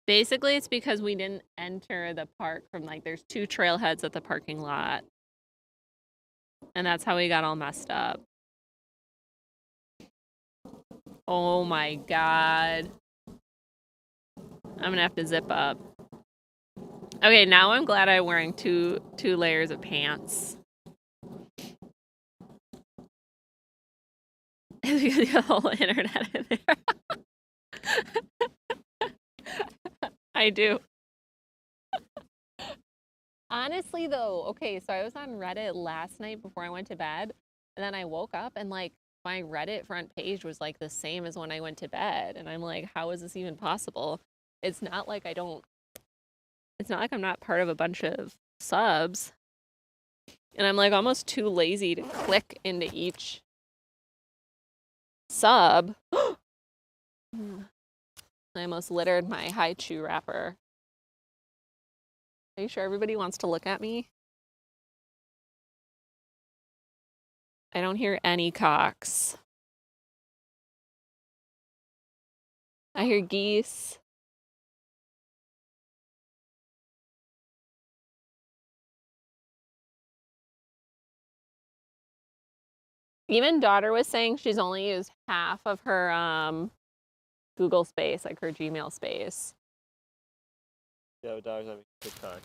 S1: Basically, it's because we didn't enter the park from like there's 2 trailheads at the parking lot. And that's how we got all messed up. Oh my god. I'm gonna have to zip up. Okay, now I'm glad I'm wearing two layers of pants. The whole internet in there. I do. Honestly, though, okay, so I was on Reddit last night before I went to bed, and then I woke up and like my Reddit front page was like the same as when I went to bed, and I'm like, how is this even possible? It's not like I'm not part of a bunch of subs, and I'm like almost too lazy to click into each sub. I almost littered my high chew wrapper. Are you sure everybody wants to look at me? I don't hear any cocks. I hear geese. Even daughter was saying she's only used half of her Google space, like her Gmail space.
S2: Yeah, but dogs having TikTok.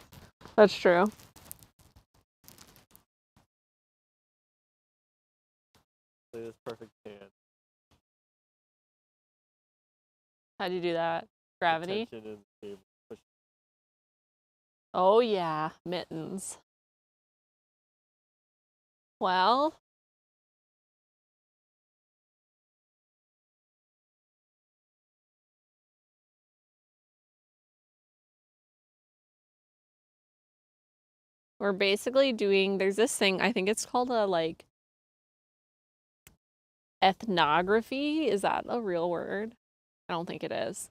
S1: That's true.
S2: Play this perfect hand.
S1: How'd you do that? Gravity?
S2: Tension and cable. Push.
S1: Oh yeah, mittens. Well, we're basically doing, there's this thing, I think it's called a like ethnography. Is that a real word? I don't think it is.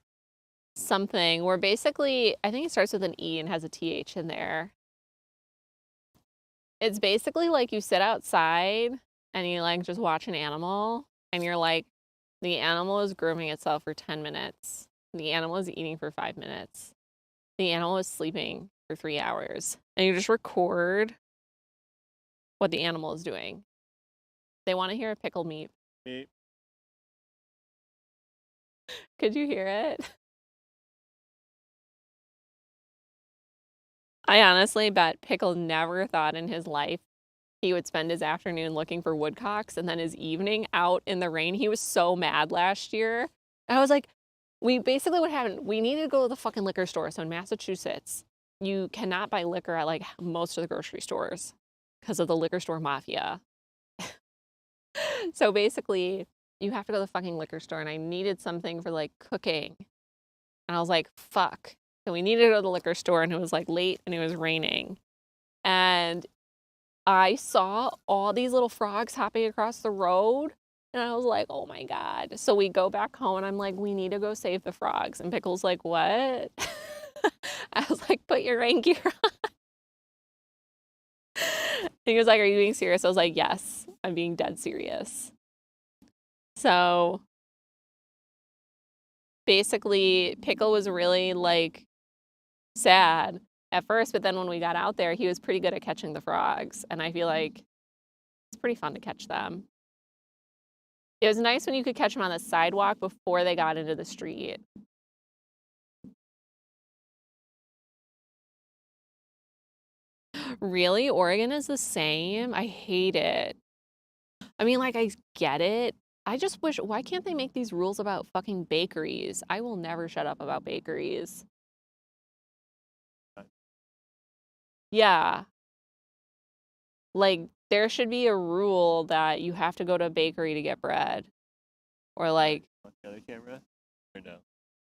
S1: Something where basically, I think it starts with an E and has a TH in there. It's basically like you sit outside and you like just watch an animal and you're like, the animal is grooming itself for 10 minutes. The animal is eating for 5 minutes. The animal is sleeping for 3 hours. And you just record what the animal is doing. They want to hear a pickle meep.
S2: Meep.
S1: Could you hear it? I honestly bet Pickle never thought in his life he would spend his afternoon looking for woodcocks and then his evening out in the rain. He was so mad last year. I was like, what happened, we needed to go to the fucking liquor store. So in Massachusetts, you cannot buy liquor at like most of the grocery stores because of the liquor store mafia. So basically, you have to go to the fucking liquor store, and I needed something for like cooking. And I was like, fuck. So we needed to go to the liquor store, and it was like late and it was raining. And I saw all these little frogs hopping across the road. And I was like, oh my God. So we go back home and I'm like, we need to go save the frogs. And Pickle's like, what? I was like, put your rain gear on. He was like, are you being serious? I was like, yes, I'm being dead serious. So basically, Pickle was really like sad at first, but then when we got out there, he was pretty good at catching the frogs. And I feel like it's pretty fun to catch them. It was nice when you could catch them on the sidewalk before they got into the street. Really? Oregon is the same? I hate it. I mean, like, I get it. I just wish, why can't they make these rules about fucking bakeries? I will never shut up about bakeries. Yeah. Like, there should be a rule that you have to go to a bakery to get bread. Or like,
S2: On the other camera? Or no?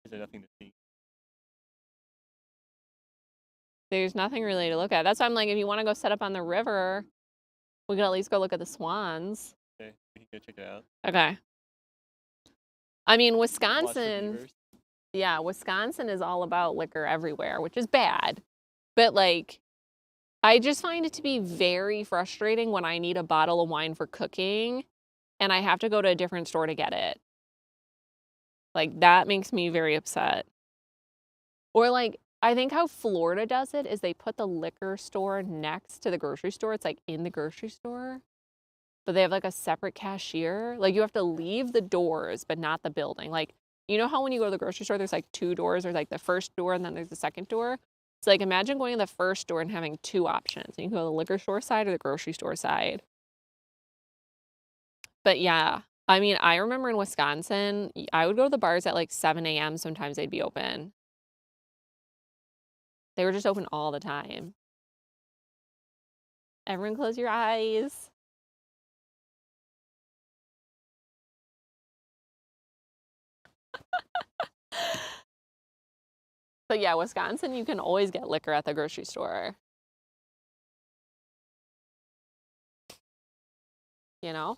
S2: Is there nothing to see?
S1: there's nothing really to look at. That's why I'm like, if you want to go set up on the river, we could at least go look at the swans.
S2: Okay, we can go check it out.
S1: Okay. I mean,
S2: Watch the
S1: Wisconsin,
S2: beavers.
S1: yeah, Wisconsin is all about liquor everywhere, which is bad. But like, I just find it to be very frustrating when I need a bottle of wine for cooking and I have to go to a different store to get it. Like, that makes me very upset. Or like, I think how Florida does it is they put the liquor store next to the grocery store. It's like in the grocery store, but they have like a separate cashier. Like you have to leave the doors, but not the building. Like, you know how when you go to the grocery store, there's like 2 doors. There's like the first door and then there's the second door. So like imagine going to the first door and having 2 options. You can go to the liquor store side or the grocery store side. But yeah, I mean, I remember in Wisconsin, I would go to the bars at like 7 a.m. Sometimes they'd be open. They were just open all the time. Everyone close your eyes. But yeah, Wisconsin, you can always get liquor at the grocery store. You know?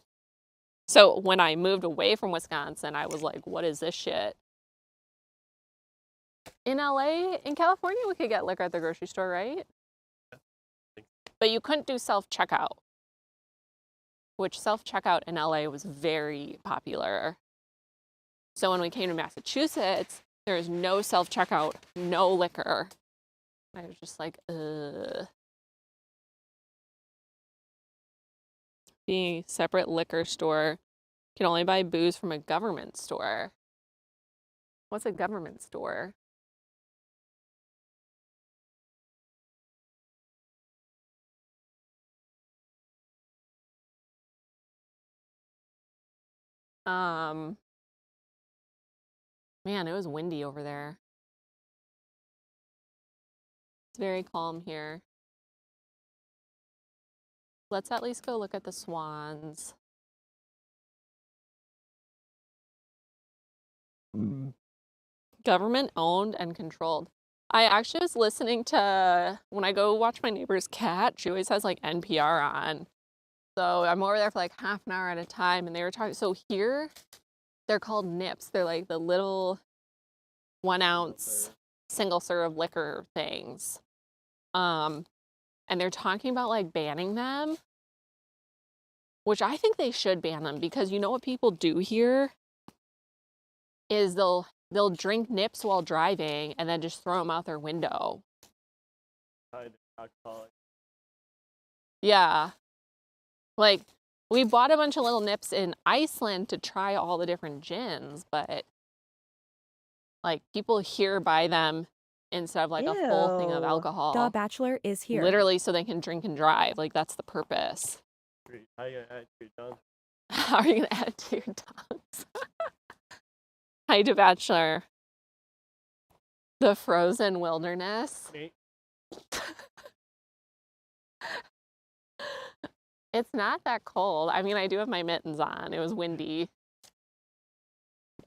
S1: So when I moved away from Wisconsin, I was like, what is this shit? In LA, in California, we could get liquor at the grocery store, right? But you couldn't do self-checkout, which self-checkout in LA was very popular. So when we came to Massachusetts, there is no self-checkout, no liquor. I was just like, ugh. Being a separate liquor store, you can only buy booze from a government store. What's a government store? Man, it was windy over there. It's very calm here. Let's at least go look at the swans. Government owned and controlled. I actually was listening to, when I go watch my neighbor's cat, she always has like NPR on. So I'm over there for like half an hour at a time and they were talking. So here, they're called nips. They're like the little 1 ounce single serve liquor things. And they're talking about like banning them, which I think they should ban them because you know what people do here is they'll drink nips while driving and then just throw them out their window. Yeah. Like, we bought a bunch of little nips in Iceland to try all the different gins, but like people here buy them instead of like a full thing of
S5: Ew.
S1: alcohol.
S5: The Bachelor is here.
S1: Literally so they can drink and drive. Like that's the purpose.
S2: How are you gonna add to your tongue?
S1: How are you gonna add it to your tongues? Hi to Bachelor. The frozen wilderness. It's not that cold. I mean, I do have my mittens on. It was windy.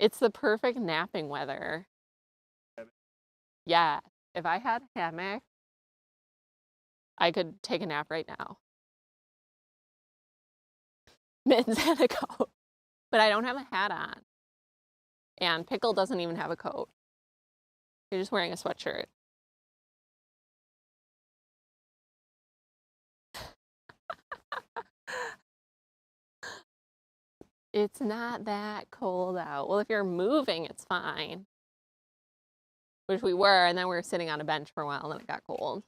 S1: It's the perfect napping weather. Yeah, if I had a hammock, I could take a nap right now. Mittens and a coat. But I don't have a hat on. And Pickle doesn't even have a coat. You're just wearing a sweatshirt. It's not that cold out. Well, if you're moving, it's fine. Which we were, and then we were sitting on a bench for a while, and then it got cold.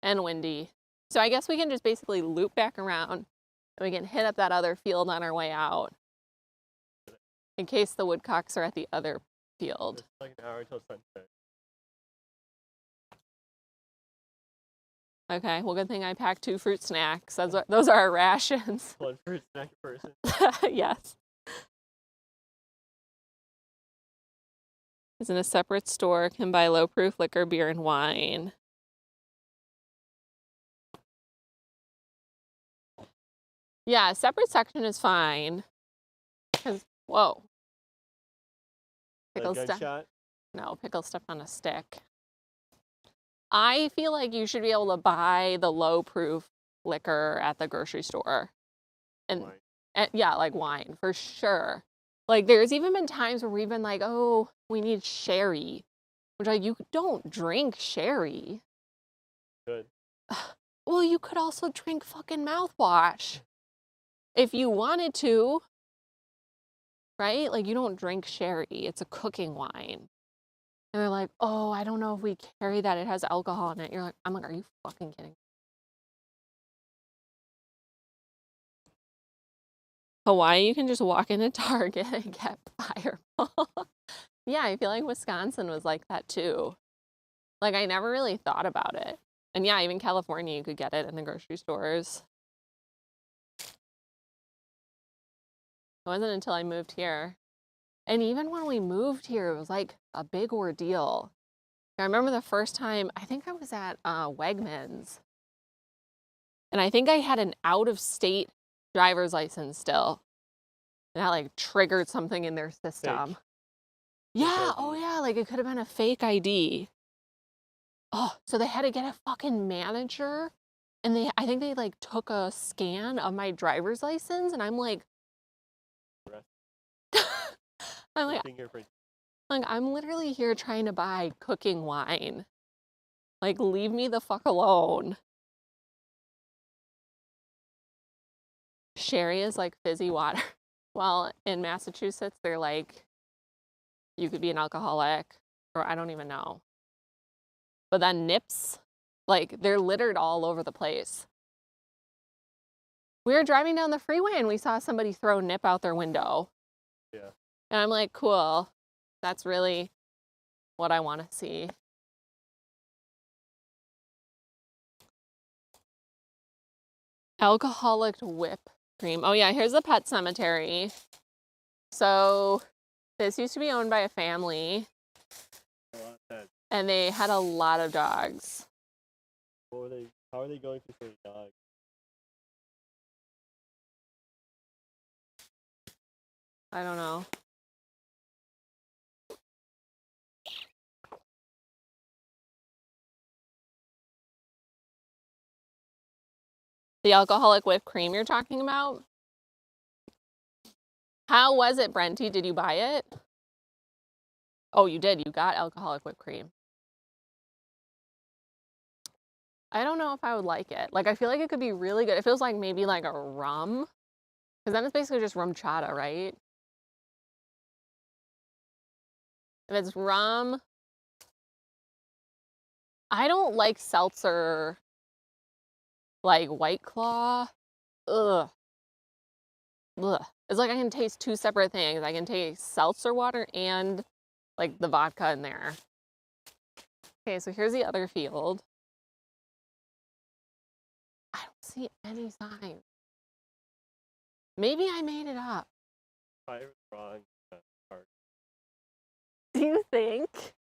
S1: And windy. So I guess we can just basically loop back around, and we can hit up that other field on our way out. In case the woodcocks are at the other field.
S2: It's like an hour until sunset.
S1: Okay, well, good thing I packed 2 fruit snacks. Those are our rations.
S2: One fruit snack a person.
S1: Yes. Is in a separate store, can buy low-proof liquor, beer, and wine. Yeah, a separate section is fine. Because, whoa. Pickle stuff. No, Pickle stuff on a stick. I feel like you should be able to buy the low-proof liquor at the grocery store. And yeah, like wine, for sure. Like, there's even been times where we've been like, oh, we need sherry. Which, like, you don't drink sherry.
S2: Good.
S1: Well, you could also drink fucking mouthwash. If you wanted to. Right? Like, you don't drink sherry. It's a cooking wine. And they're like, oh, I don't know if we carry that. It has alcohol in it. I'm like, are you fucking kidding? Hawaii, you can just walk into Target and get Fireball. Yeah, I feel like Wisconsin was like that too. Like, I never really thought about it. And yeah, even California, you could get it in the grocery stores. It wasn't until I moved here. And even when we moved here, it was like a big ordeal. I remember the first time, I think I was at Wegmans. And I think I had an out-of-state driver's license still. And that like triggered something in their system.
S2: Fake.
S1: Yeah,
S2: Fake
S1: oh
S2: ID.
S1: yeah, like it could have been a fake ID. Oh, so they had to get a fucking manager. And I think they like took a scan of my driver's license. And I'm like, I'm like,
S2: Fingerprint.
S1: I'm literally here trying to buy cooking wine. Like, leave me the fuck alone. Sherry is like fizzy water. Well, in Massachusetts, they're like, you could be an alcoholic, or I don't even know. But then nips, like, they're littered all over the place. We were driving down the freeway and we saw somebody throw nip out their window.
S2: Yeah.
S1: And I'm like, cool. That's really what I want to see. Alcoholic whip cream. Oh yeah, here's the pet cemetery. So this used to be owned by a family and they had a lot of dogs.
S2: How are they going through so many dogs?
S1: I don't know. The alcoholic whipped cream you're talking about? How was it, Brenty? Did you buy it? Oh, you did. You got alcoholic whipped cream. I don't know if I would like it. Like, I feel like it could be really good. It feels like maybe like a rum. Because then it's basically just rum chata, right? If it's rum, I don't like seltzer, like White Claw. Ugh. Ugh. It's like I can taste two separate things. I can taste seltzer water and like the vodka in there. Okay, so here's the other field. I don't see any sign. Maybe I made it up.
S2: I was wrong. Part.
S1: Do you think?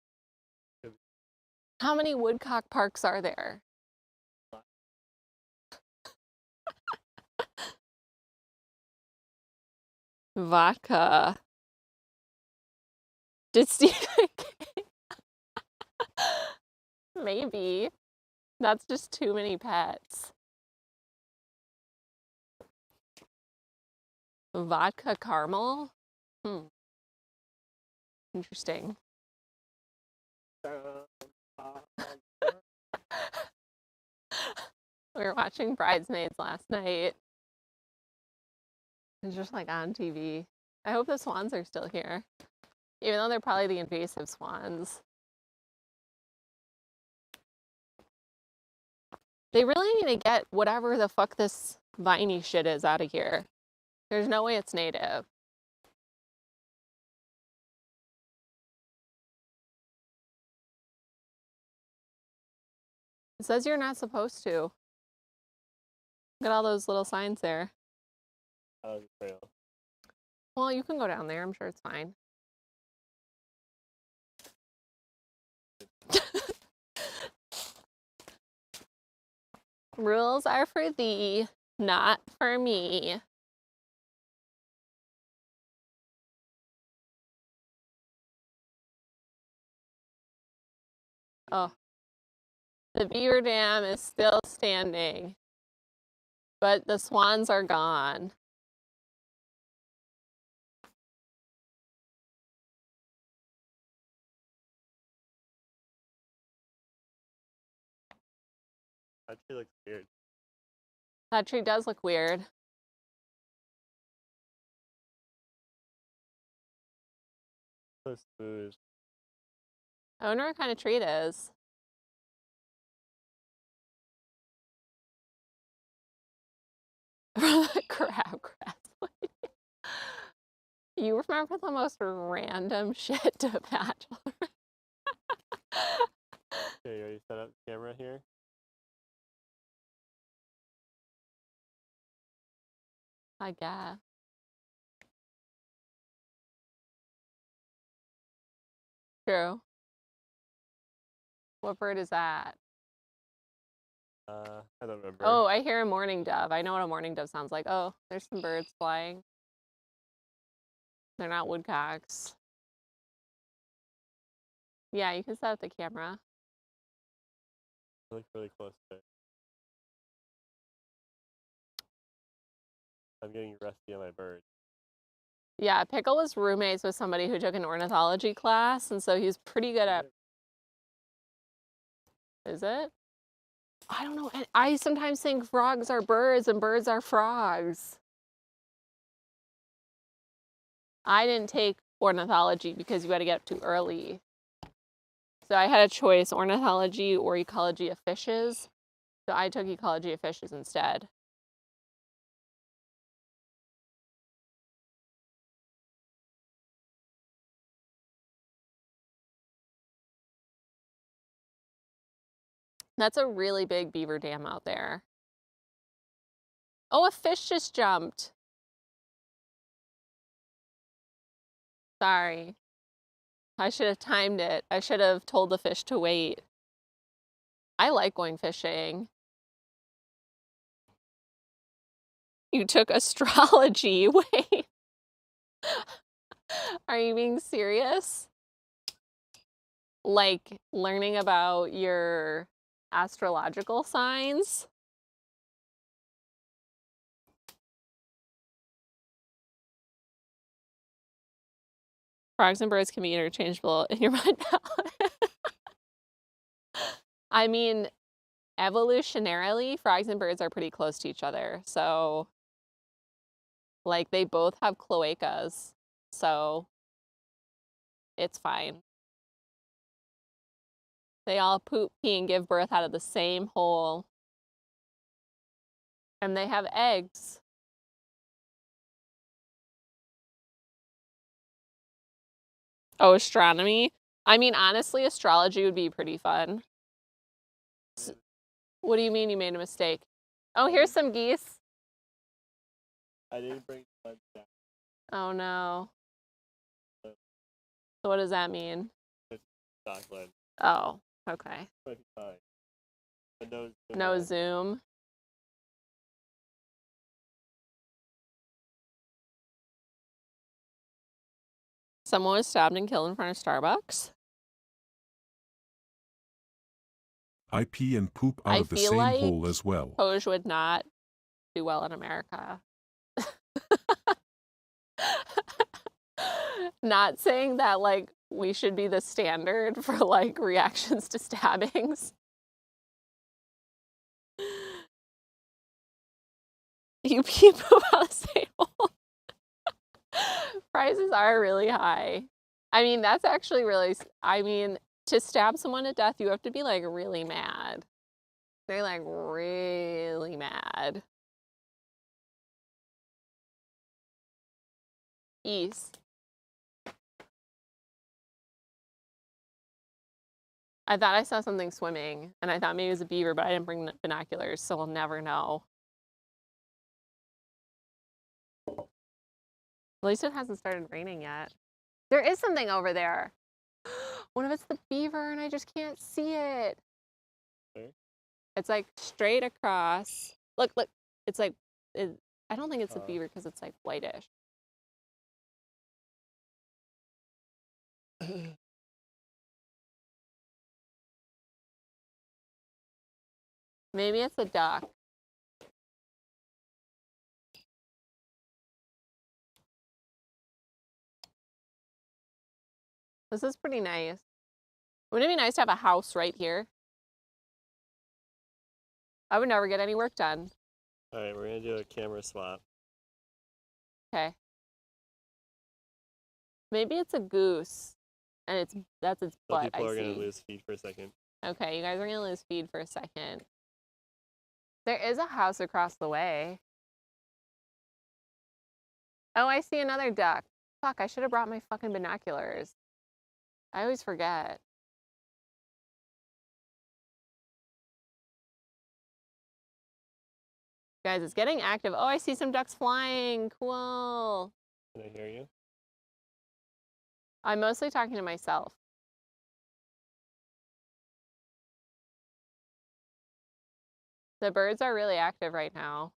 S1: How many woodcock parks are there? Vodka. Did Stephen King? Maybe. That's just too many pets. Vodka caramel? Interesting. We were watching Bridesmaids last night. It's just like on TV. I hope the swans are still here. Even though they're probably the invasive swans. They really need to get whatever the fuck this viney shit is out of here. There's no way it's native. It says you're not supposed to. Look at all those little signs there.
S2: Trail.
S1: Well, you can go down there. I'm sure it's fine. Rules are for thee, not for me. Oh. The beaver dam is still standing, but the swans are gone.
S2: That tree looks weird.
S1: That tree does look weird.
S2: So smooth.
S1: I wonder what kind of tree it is. Crabgrass. You remember the most random shit to Bachelor.
S2: Okay, you already set up the camera here?
S1: I guess. True. What bird is that?
S2: I don't remember.
S1: Oh, I hear a mourning dove. I know what a mourning dove sounds like. Oh, there's some birds flying. They're not woodcocks. Yeah, you can set up the camera.
S2: I look really close to it. I'm getting rusty on my bird.
S1: Yeah, Pickle was roommates with somebody who took an ornithology class, and so he's pretty good at. Is it? I don't know. And I sometimes think frogs are birds and birds are frogs. I didn't take ornithology because you had to get up too early. So I had a choice, ornithology or ecology of fishes. So I took ecology of fishes instead. That's a really big beaver dam out there. Oh, a fish just jumped. Sorry. I should have timed it. I should have told the fish to wait. I like going fishing. You took astrology. Wait. Are you being serious? Like learning about your astrological signs? Frogs and birds can be interchangeable in your mind palette. I mean, evolutionarily, frogs and birds are pretty close to each other. So, like, they both have cloacas. So, it's fine. They all poop, pee, and give birth out of the same hole. And they have eggs. Oh, astronomy? I mean, honestly, astrology would be pretty fun. What do you mean you made a mistake? Oh, here's some geese.
S2: I didn't bring lunch down.
S1: Oh, no. So what does that mean?
S2: It's chocolate.
S1: Oh, okay.
S2: But it's fine. But no zoom.
S1: No zoom. Someone was stabbed and killed in front of Starbucks.
S4: I pee and poop out
S1: I
S4: of the
S1: feel
S4: same
S1: like
S4: hole as well.
S1: Poj would not do well in America. Not saying that like we should be the standard for like reactions to stabbings. You pee poop out the same hole. Prices are really high. I mean, that's actually really, I mean, to stab someone to death, you have to be like really mad. They're like really mad. East. I thought I saw something swimming, and I thought maybe it was a beaver, but I didn't bring binoculars, so we'll never know. At least it hasn't started raining yet. There is something over there. What if it's the beaver and I just can't see it?
S2: Where?
S1: It's like straight across. Look, look. It's like, I don't think it's a beaver because it's like whitish. Maybe it's a duck. This is pretty nice. Wouldn't it be nice to have a house right here? I would never get any work done.
S2: All right, we're gonna do a camera swap.
S1: Okay. Maybe it's a goose. And that's its
S2: So
S1: butt,
S2: people
S1: I
S2: are gonna
S1: see.
S2: lose feed for a second.
S1: Okay, you guys are gonna lose feed for a second. There is a house across the way. Oh, I see another duck. Fuck, I should have brought my fucking binoculars. I always forget. Guys, it's getting active. Oh, I see some ducks flying. Cool.
S2: Can I hear you?
S1: I'm mostly talking to myself. The birds are really active right now.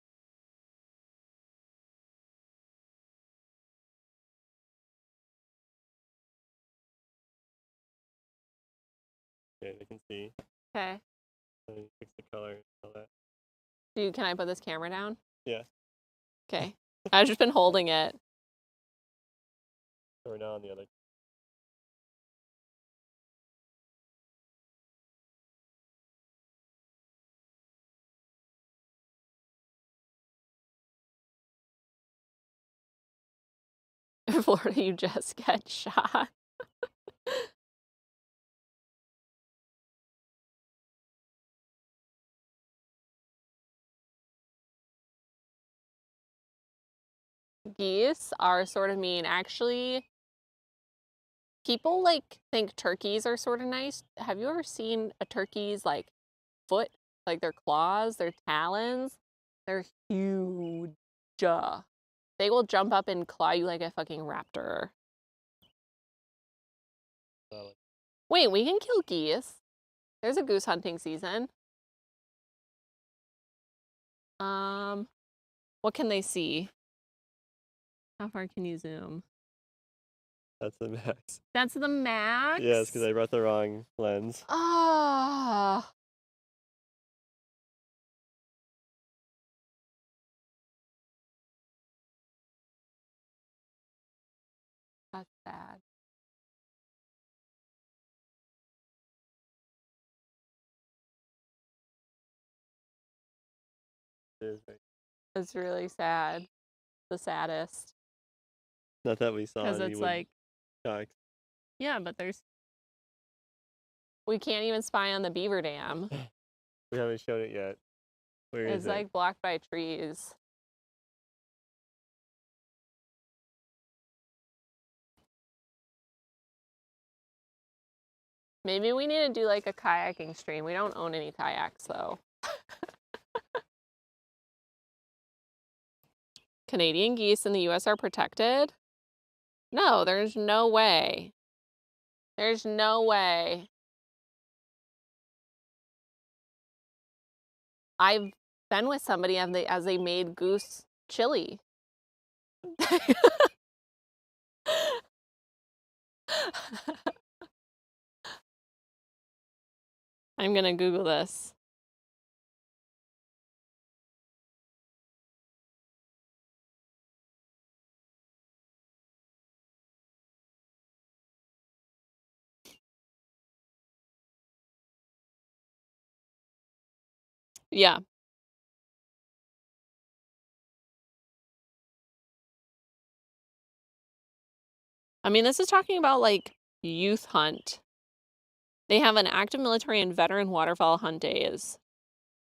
S2: Okay, they can see.
S1: Okay.
S2: So you fix the color and all that.
S1: Can I put this camera down?
S2: Yeah.
S1: Okay. I've just been holding it.
S2: So we're now on the other.
S1: Florida, you just get shot. Geese are sort of mean. Actually, people like think turkeys are sort of nice. Have you ever seen a turkey's like foot, like their claws, their talons? They're huge. They will jump up and claw you like a fucking raptor. Wait, we can kill geese. There's a goose hunting season. What can they see? How far can you zoom?
S2: That's the max.
S1: That's the max?
S2: Yes, because I brought the wrong lens.
S1: Ah. That's sad.
S2: It is very.
S1: It's really sad. The saddest.
S2: Not that we saw
S1: Because
S2: any
S1: it's
S2: wood
S1: like,
S2: sharks.
S1: yeah, but we can't even spy on the beaver dam.
S2: We haven't shown it yet. Where is
S1: It's
S2: it?
S1: like blocked by trees. Maybe we need to do like a kayaking stream. We don't own any kayaks though. Canadian geese in the US are protected? No, there's no way. There's no way. I've been with somebody as they made goose chili. I'm gonna Google this. Yeah. I mean, this is talking about like youth hunt. They have an active military and veteran waterfowl hunt days.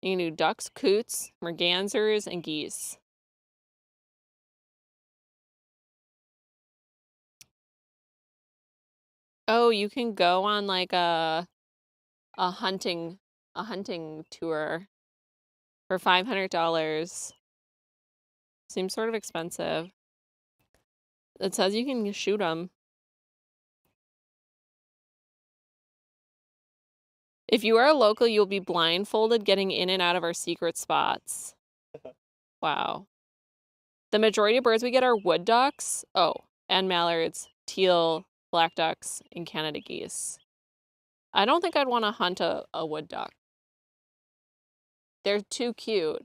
S1: You can do ducks, coots, mergansers, and geese. Oh, you can go on like a hunting tour for $500. Seems sort of expensive. It says you can shoot them. If you are a local, you'll be blindfolded getting in and out of our secret spots. Wow. The majority of birds we get are wood ducks. Oh, and mallards, teal, black ducks, and Canada geese. I don't think I'd want to hunt a wood duck. They're too cute.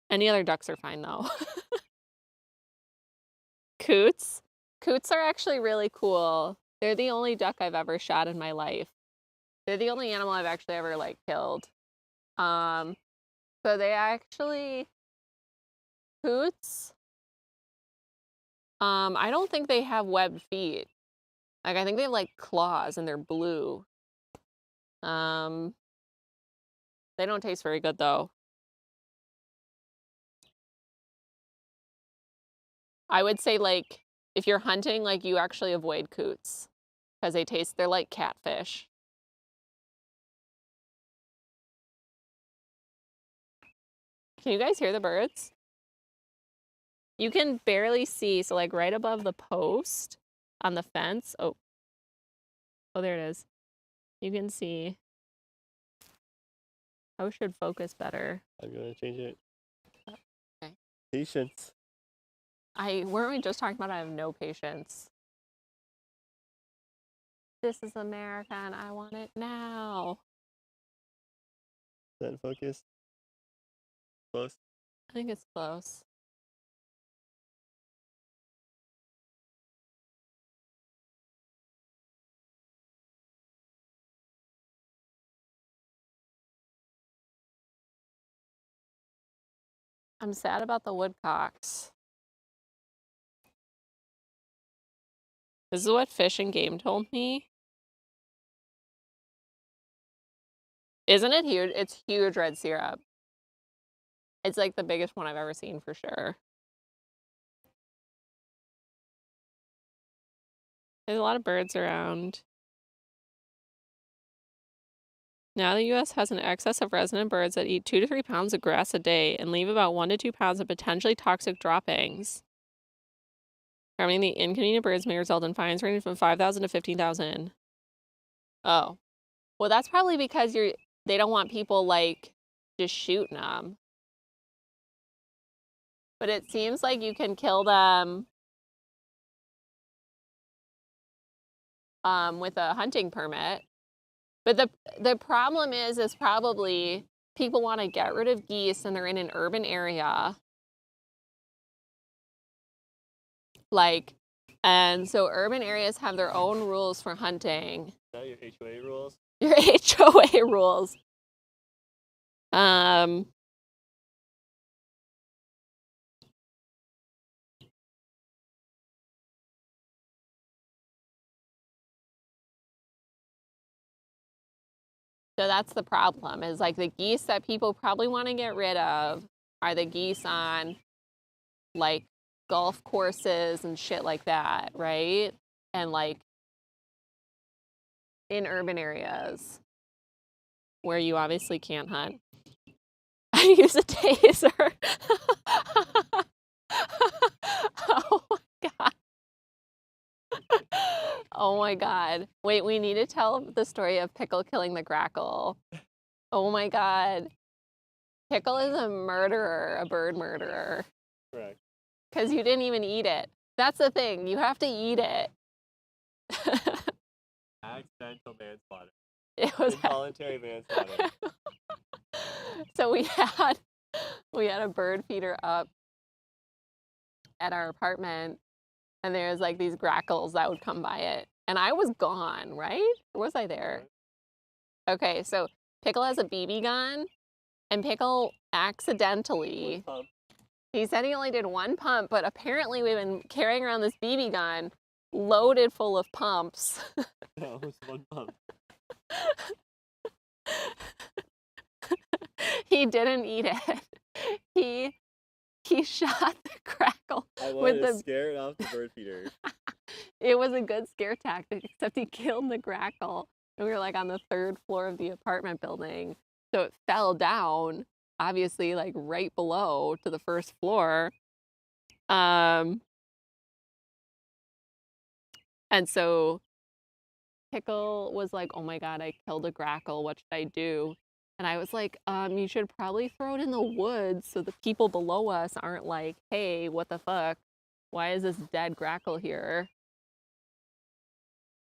S1: Any other ducks are fine though. Coots? Coots are actually really cool. They're the only duck I've ever shot in my life. They're the only animal I've actually ever like killed. So they actually, coots I don't think they have webbed feet. Like, I think they have, like, claws and they're blue. They don't taste very good, though. I would say, like, if you're hunting, like, you actually avoid coots. Because they're like catfish. Can you guys hear the birds? You can barely see, so, like, right above the post on the fence. Oh, there it is. You can see. I should focus better.
S2: I'm gonna change it.
S1: Okay.
S2: Patience.
S1: Weren't we just talking about I have no patience? This is America and I want it now.
S2: Then focus. Close.
S1: I think it's close. I'm sad about the woodcocks. This is what Fish and Game told me. Isn't it huge? It's huge red syrup. It's like the biggest one I've ever seen for sure. There's a lot of birds around. Now the U.S. has an excess of resident birds that eat 2 to 3 pounds of grass a day and leave about 1 to 2 pounds of potentially toxic droppings. Harming the inconvenient birds may result in fines ranging from $5,000 to $15,000. Oh. Well, that's probably because they don't want people, like, just shooting them. But it seems like you can kill them with a hunting permit. But the problem is probably people want to get rid of geese and they're in an urban area. Like, and so urban areas have their own rules for hunting.
S2: Is that your HOA rules?
S1: Your HOA rules. So that's the problem, is like the geese that people probably want to get rid of are the geese on like golf courses and shit like that, right? And like in urban areas where you obviously can't hunt. I use a taser. Oh my God. Oh my God. Wait, we need to tell the story of Pickle killing the grackle. Oh my God. Pickle is a murderer, a bird murderer.
S2: Correct.
S1: Because you didn't even eat it. That's the thing. You have to eat it.
S2: Accidental manslaughter.
S1: It was
S2: Involuntary manslaughter.
S1: So we had a bird feeder up at our apartment, and there's like these grackles that would come by it. And I was gone, right? Or was I there? Okay, so Pickle has a BB gun, and Pickle accidentally, he said he only did 1 pump, but apparently we've been carrying around this BB gun loaded full of pumps.
S2: No, it was 1 pump.
S1: He didn't eat it. He shot the grackle
S2: I
S1: with
S2: wanted to scare it off the bird feeder.
S1: It was a good scare tactic, except he killed the grackle. And we were like on the 3rd floor of the apartment building. So it fell down, obviously, like right below to the 1st floor. And so Pickle was like, oh my God, I killed a grackle. What should I do? And I was like, you should probably throw it in the woods so the people below us aren't like, hey, what the fuck? Why is this dead grackle here?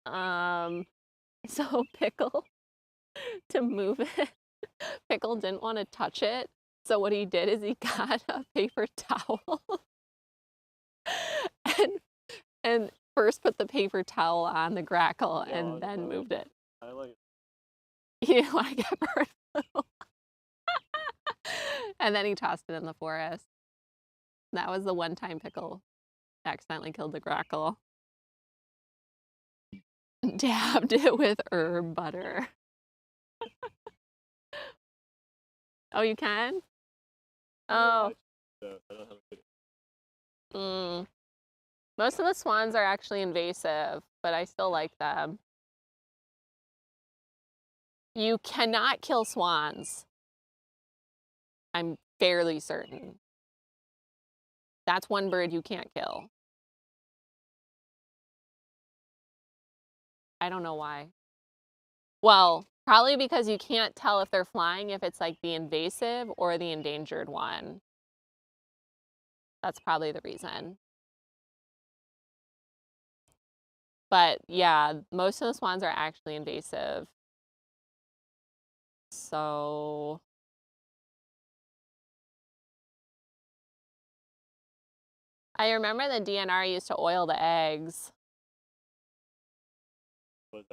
S1: So Pickle, to move it, Pickle didn't want to touch it. So what he did is he got a paper towel and first put the paper towel on the grackle and then moved it.
S2: I like it.
S1: He didn't want to get bird flu. And then he tossed it in the forest. That was the one time Pickle Accidentally killed the grackle. Dabbed it with herb butter. Oh, you can? Oh.
S2: So I don't have a good.
S1: Most of the swans are actually invasive, but I still like them. You cannot kill swans. I'm fairly certain. That's one bird you can't kill. I don't know why. Well, probably because you can't tell if they're flying, if it's like the invasive or the endangered one. That's probably the reason. But yeah, most of the swans are actually invasive. So I remember the DNR used to oil the eggs.
S2: What is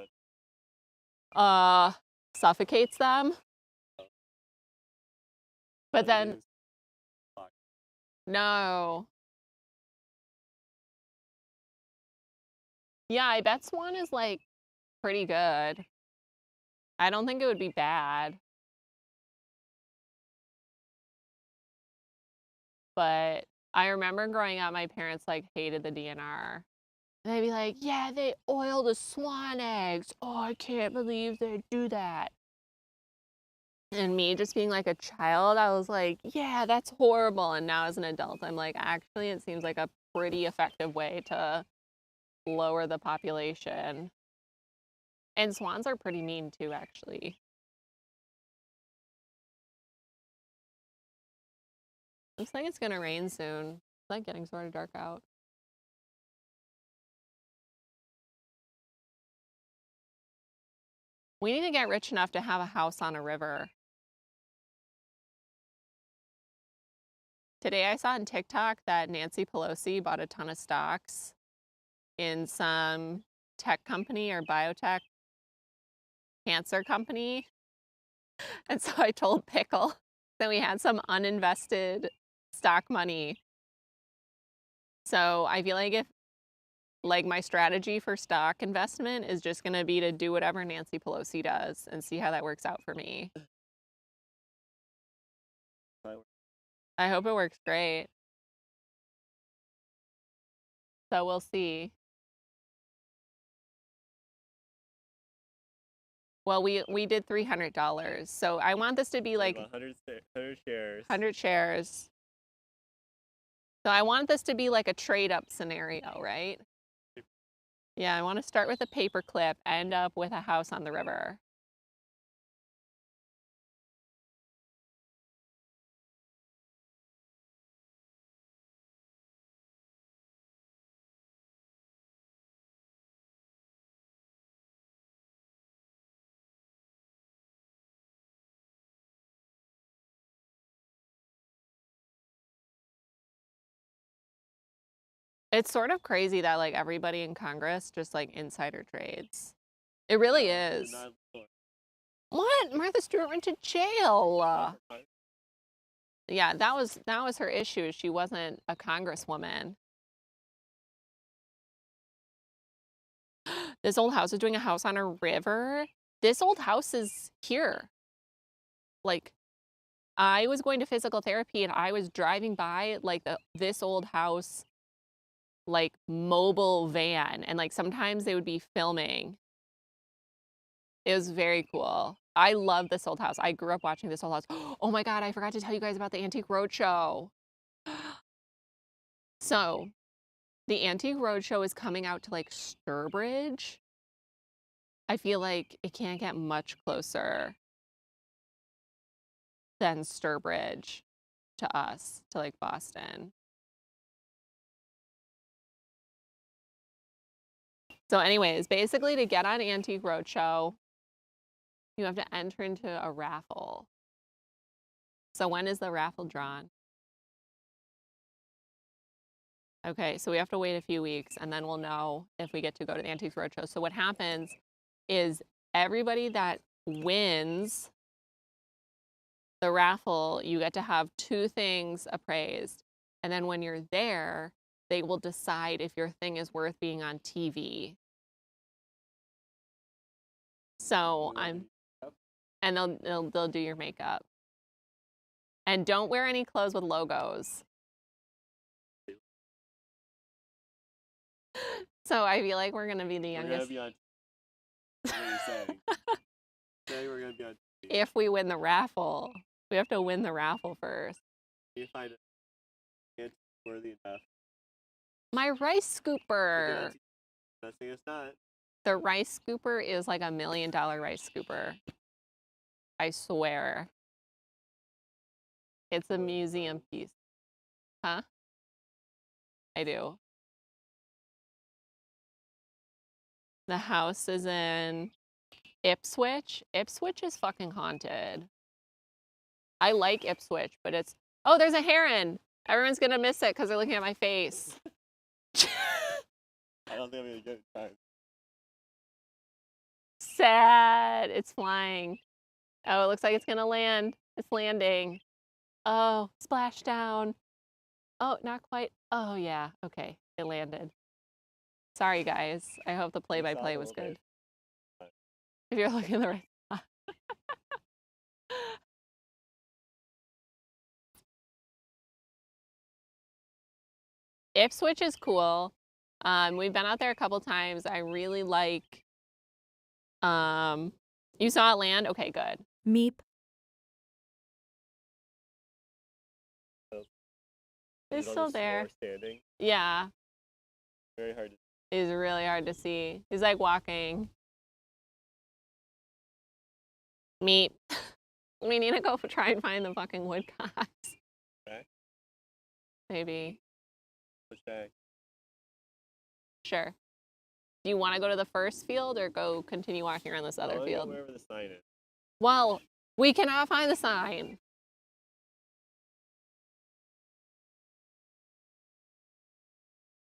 S2: that?
S1: Suffocates them. But then,
S2: Use black.
S1: no. Yeah, I bet swan is like pretty good. I don't think it would be bad. But I remember growing up, my parents like hated the DNR. And they'd be like, yeah, they oil the swan eggs. Oh, I can't believe they do that. And me just being like a child, I was like, yeah, that's horrible. And now as an adult, I'm like, actually, it seems like a pretty effective way to lower the population. And swans are pretty mean too, actually. Looks like it's gonna rain soon. It's like getting sort of dark out. We need to get rich enough to have a house on a river. Today I saw on TikTok that Nancy Pelosi bought a ton of stocks in some tech company or biotech cancer company. And so I told Pickle that we had some uninvested stock money. So I feel like if like my strategy for stock investment is just going to be to do whatever Nancy Pelosi does and see how that works out for me. I hope it works great. So we'll see. Well, we did $300. So I want this to be like
S2: 100 shares.
S1: 100 shares. So I want this to be like a trade up scenario, right? Yeah, I want to start with a paperclip, end up with a house on the river. It's sort of crazy that like everybody in Congress just like insider trades. It really is. What? Martha Stewart went to jail. Yeah, that was her issue. She wasn't a congresswoman. This old house is doing a house on a river. This old house is here. Like, I was going to physical therapy and I was driving by like this old house, like mobile van, and like sometimes they would be filming. It was very cool. I love this old house. I grew up watching this old house. Oh my God, I forgot to tell you guys about the Antique Roadshow. So, the Antique Roadshow is coming out to like Sturbridge. I feel like it can't get much closer than Sturbridge to us, to like Boston. So anyways, basically to get on Antique Roadshow, you have to enter into a raffle. So when is the raffle drawn? Okay, so we have to wait a few weeks and then we'll know if we get to go to the Antiques Roadshow. So what happens is everybody that wins the raffle, you get to have 2 things appraised. And then when you're there, they will decide if your thing is worth being on TV. So and they'll do your makeup. And don't wear any clothes with logos. So I feel like we're gonna be the
S2: We're gonna
S1: youngest.
S2: be on. What are you saying? Saying we're gonna be on TV.
S1: If we win the raffle, we have to win the raffle first.
S2: You find it worthy enough.
S1: My rice scooper.
S2: Not saying it's not.
S1: The rice scooper is like $1 million rice scooper. I swear. It's a museum piece. Huh? I do. The house is in Ipswich. Ipswich is fucking haunted. I like Ipswich, but it's... Oh, there's a heron! Everyone's gonna miss it because they're looking at my face.
S2: I don't think I'm gonna get it in time.
S1: Sad. It's flying. Oh, it looks like it's gonna land. It's landing. Oh, splashdown. Oh, not quite. Oh, yeah. Okay, it landed. Sorry, guys. I hope the play-by-play was good. If you're looking at the right spot. Ipswich is cool. We've been out there a couple times. I really like... You saw it land? Okay, good.
S5: Meep.
S1: It's still there.
S2: Standing.
S1: Yeah.
S2: Very hard to
S1: It's really hard to see. He's like walking. Meep. We need to go try and find the fucking woodcocks.
S2: Okay.
S1: Maybe.
S2: push back.
S1: Sure. Do you want to go to the first field or go continue walking around this other field?
S2: Wherever the sign is.
S1: Well, we cannot find the sign.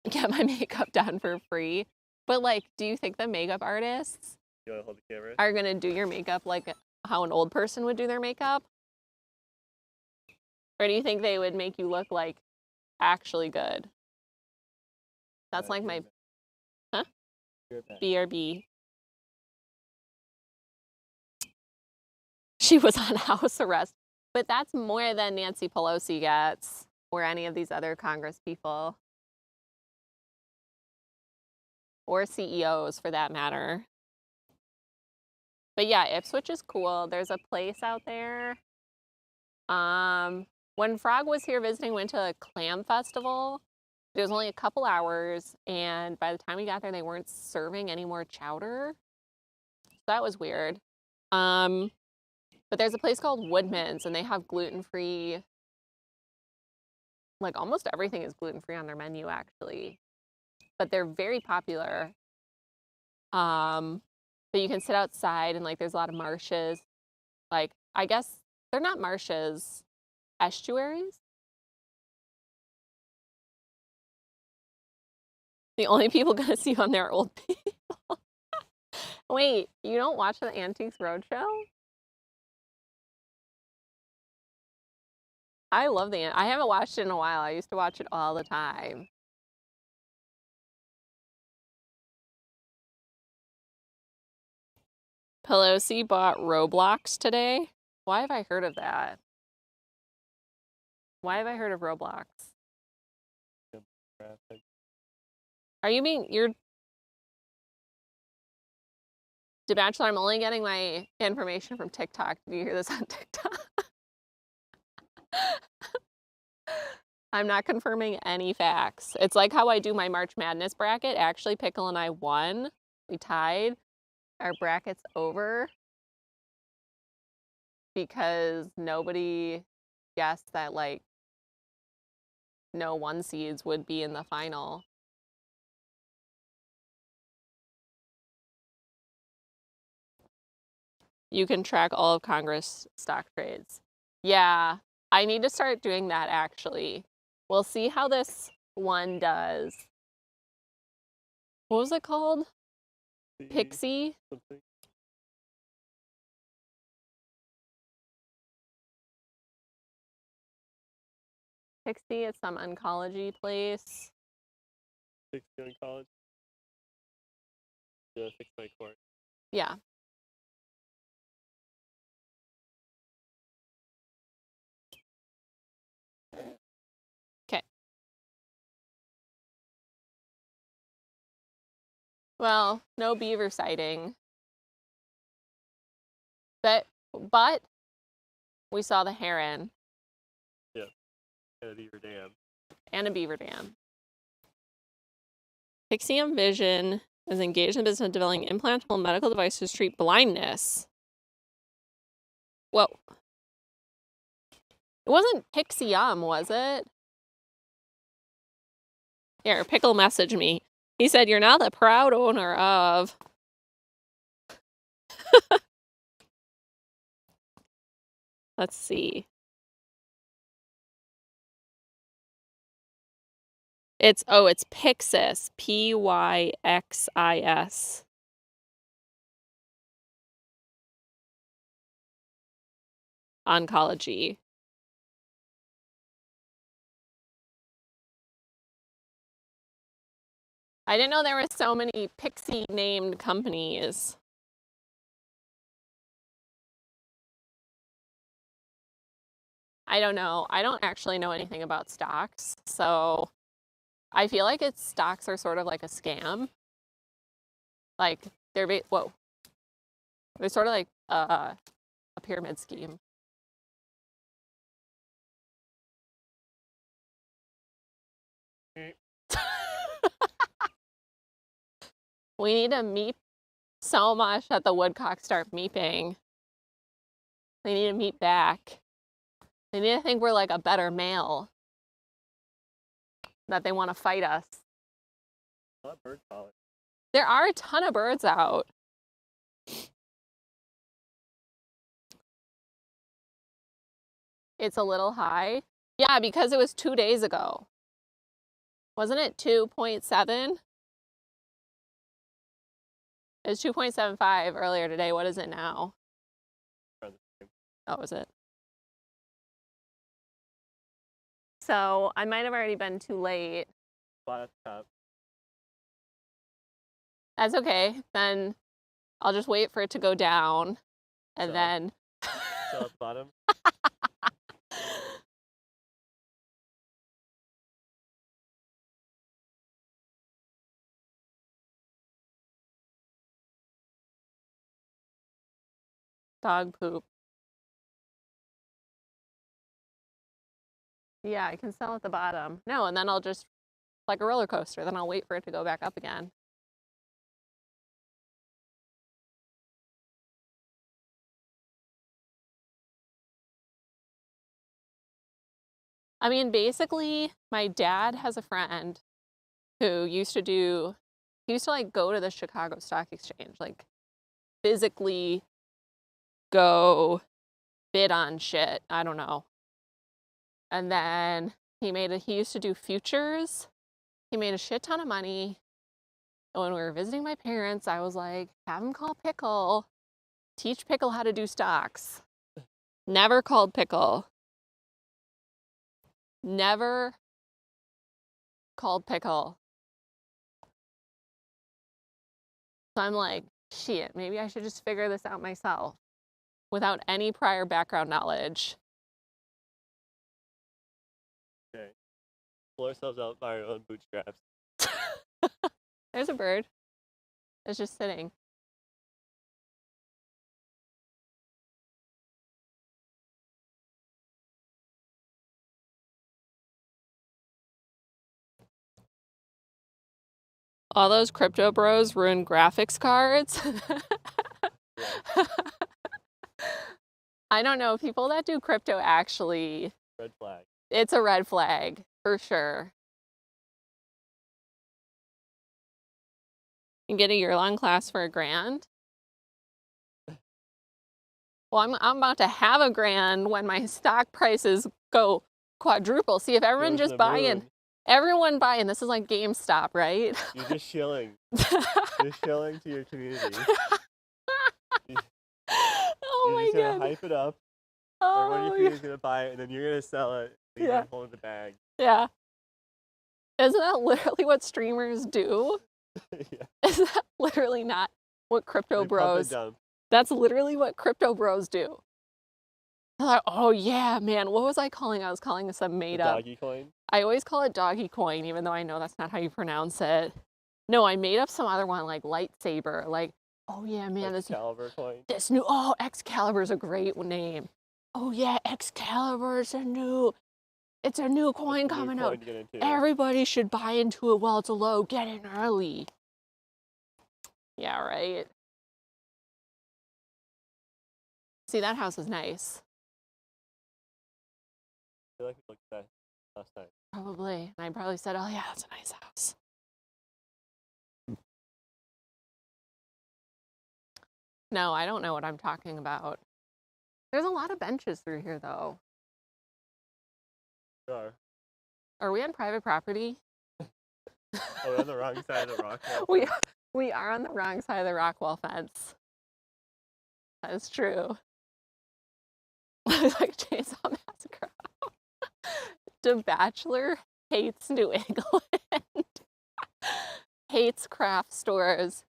S1: Get my makeup done for free. But like, do you think the makeup artists
S2: You want to hold the camera?
S1: are gonna do your makeup like how an old person would do their makeup? Or do you think they would make you look like actually good? That's like my BRB. She was on house arrest. But that's more than Nancy Pelosi gets or any of these other Congress people. Or CEOs for that matter. But yeah, Ipswich is cool. There's a place out there. When Frog was here visiting, we went to a clam festival. It was only a couple hours, and by the time we got there, they weren't serving any more chowder. So that was weird. But there's a place called Woodman's, and they have gluten-free. Like almost everything is gluten-free on their menu, actually. But they're very popular. But you can sit outside, and like there's a lot of marshes. Like I guess they're not marshes, estuaries. The only people gonna see you on there are old people. Wait, you don't watch the Antiques Roadshow? I love I haven't watched it in a while. I used to watch it all the time. Pelosi bought Roblox today. Why have I heard of that? Why have I heard of Roblox? Are you being, DeBachelor, I'm only getting my information from TikTok. Did you hear this on TikTok? I'm not confirming any facts. It's like how I do my March Madness bracket. Actually, Pickle and I won. We tied. Our bracket's over because nobody guessed that like no 1 seeds would be in the final. You can track all of Congress stock trades. Yeah, I need to start doing that actually. We'll see how this one does. What was it called? Pixie?
S2: Something.
S1: Pixie at some oncology place.
S2: fix you in college? Yeah, fix my court.
S1: Yeah. Okay. Well, no beaver sighting. But we saw the heron
S2: At a beaver dam.
S1: and a beaver dam. Pixium Vision is engaged in the business of developing implantable medical devices to treat blindness. Whoa. It wasn't Pixium, was it? Here, Pickle messaged me. He said, "You're now the proud owner of..." Let's see. It's Pyxis. Pyxis. Oncology. I didn't know there were so many Pixie named companies. I don't know. I don't actually know anything about stocks, so I feel like stocks are sort of like a scam. Like they're they're sort of like a pyramid scheme. We need to meep so much that the woodcocks start meeping. They need to meep back. They need to think we're like a better male. That they want to fight us.
S2: A lot of bird calling.
S1: There are a ton of birds out. It's a little high. Yeah, because it was 2 days ago. Wasn't it 2.7? It was 2.75 earlier today. What is it now? Oh, is it? So I might have already been too late.
S2: Spot at the top.
S1: That's okay. Then I'll just wait for it to go down. And then...
S2: So at the bottom?
S1: Dog poop. Yeah, I can sell at the bottom. No, and then I'll just, like a roller coaster, then I'll wait for it to go back up again. I mean, basically, my dad has a friend who used to like go to the Chicago Stock Exchange, like physically go bid on shit. I don't know. And then he used to do futures. He made a shit ton of money. And when we were visiting my parents, I was like, have him call Pickle. Teach Pickle how to do stocks. Never called Pickle. Never called Pickle. So I'm like, shit, maybe I should just figure this out myself without any prior background knowledge.
S2: Okay. Pull ourselves out by our own bootstraps.
S1: There's a bird. It's just sitting. All those crypto bros ruin graphics cards. I don't know. People that do crypto actually...
S2: Red flag.
S1: It's a red flag, for sure. You get a year-long class for $1,000? Well, I'm about to have $1,000 when my stock prices go quadruple. See, if everyone
S2: Goes
S1: just
S2: the
S1: buying...
S2: moon.
S1: Everyone buying. This is like GameStop, right?
S2: You're just shilling. You're shilling to your community.
S1: Oh
S2: You're
S1: my
S2: just gonna
S1: god.
S2: hype it up. Everyone in
S1: Oh
S2: your
S1: my
S2: community's gonna buy it, and then you're gonna sell it. Leave
S1: Yeah.
S2: it home in the bag.
S1: Yeah. Isn't that literally what streamers do?
S2: Yeah.
S1: Is that literally not what crypto
S2: They pump
S1: bros?
S2: and dump.
S1: That's literally what crypto bros do. They're like, oh yeah, man, what was I calling? I was calling this a
S2: The
S1: made up.
S2: doggy coin.
S1: I always call it doggy coin, even though I know that's not how you pronounce it. No, I made up some other one like lightsaber. Like, oh yeah, man,
S2: Excalibur coin.
S1: this new, oh, Excalibur's a great name. Oh yeah, Excalibur's it's a new coin
S2: That's a new
S1: coming
S2: coin
S1: out.
S2: to get into.
S1: Everybody should buy into it while it's low. Get in early. Yeah, right. See, that house is nice.
S2: I feel like we looked at that last time.
S1: Probably. And I probably said, oh yeah, that's a nice house. No, I don't know what I'm talking about. There's a lot of benches through here, though.
S2: We are.
S1: Are we on private property?
S2: Oh, we're on the wrong side of the rock wall.
S1: We are on the wrong side of the rock wall fence. That is true. Like Chainsaw Massacre. The Bachelor hates New England. Hates craft stores.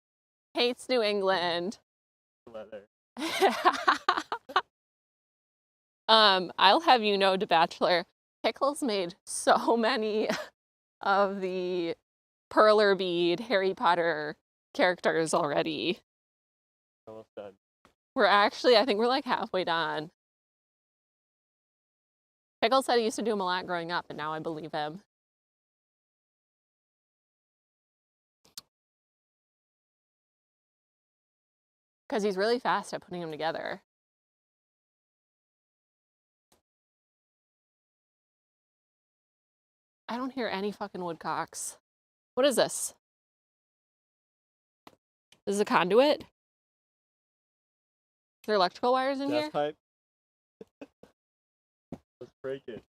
S1: Hates New England.
S2: Leather.
S1: I'll have you know, The Bachelor, Pickles made so many of the Perler Bead Harry Potter characters already.
S2: Almost done.
S1: We're actually, I think we're like halfway done. Pickles said he used to do them a lot growing up, and now I believe him. Because he's really fast at putting them together. I don't hear any fucking woodcocks. What is this? This is a conduit? Is there electrical wires in
S2: Gas
S1: here?
S2: pipe. Let's break it.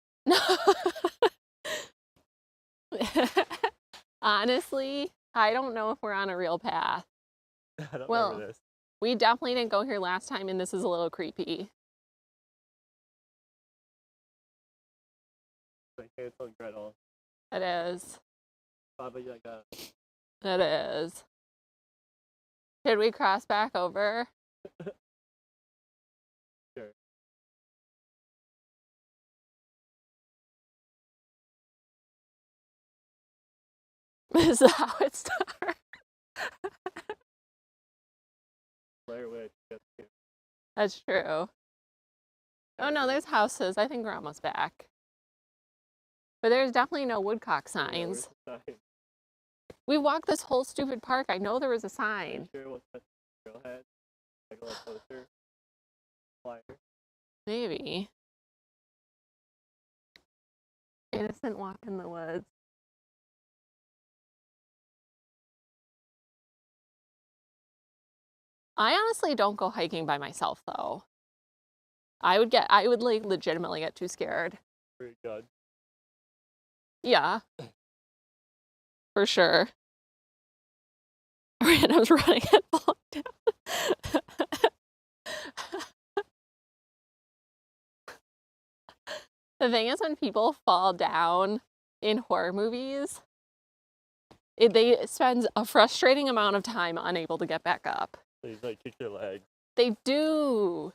S1: Honestly, I don't know if we're on a real path.
S2: I don't
S1: Well,
S2: remember this.
S1: We definitely didn't go here last time, and this is a little creepy.
S2: Like Hansel and Gretel.
S1: It is.
S2: Baba Yaga.
S1: It is. Should we cross back over?
S2: Sure.
S1: Is that how it starts?
S2: Blair Witch. Yes, yeah.
S1: That's true. Oh no, there's houses. I think we're almost back. But there's definitely no woodcock
S2: Yeah, where's
S1: signs.
S2: the sign?
S1: We walked this whole stupid park. I know there was a
S2: Are
S1: sign.
S2: you sure what that girl had? Like a little poster? Flyer?
S1: Maybe. Innocent walk in the woods. I honestly don't go hiking by myself though. I would like legitimately get too scared.
S2: Very good.
S1: Yeah. For sure. Random's running and falling down. The thing is, when people fall down in horror movies, they spend a frustrating amount of time unable to get back up.
S2: They like kick their leg.
S1: They do.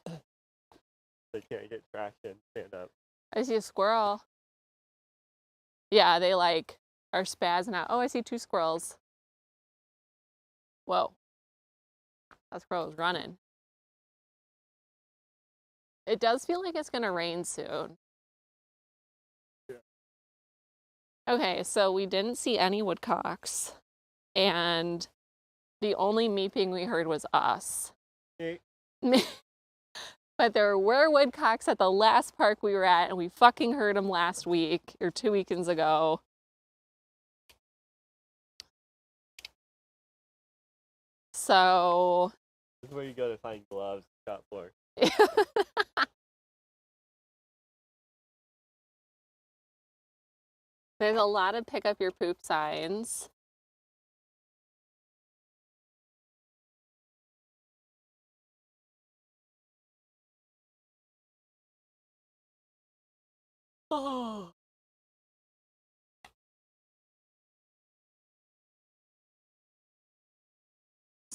S2: They can't get traction. Stand up.
S1: I see a squirrel. Yeah, they like are spazzing out. Oh, I see 2 squirrels. Whoa. That squirrel is running. It does feel like it's gonna rain soon.
S2: Yeah.
S1: Okay, so we didn't see any woodcocks, and the only meeping we heard was us.
S2: Hey.
S1: But there were woodcocks at the last park we were at, and we fucking heard them last week, or 2 weekends ago. So...
S2: This is where you go to find gloves, shop for.
S1: There's a lot of pick up your poop signs. Oh.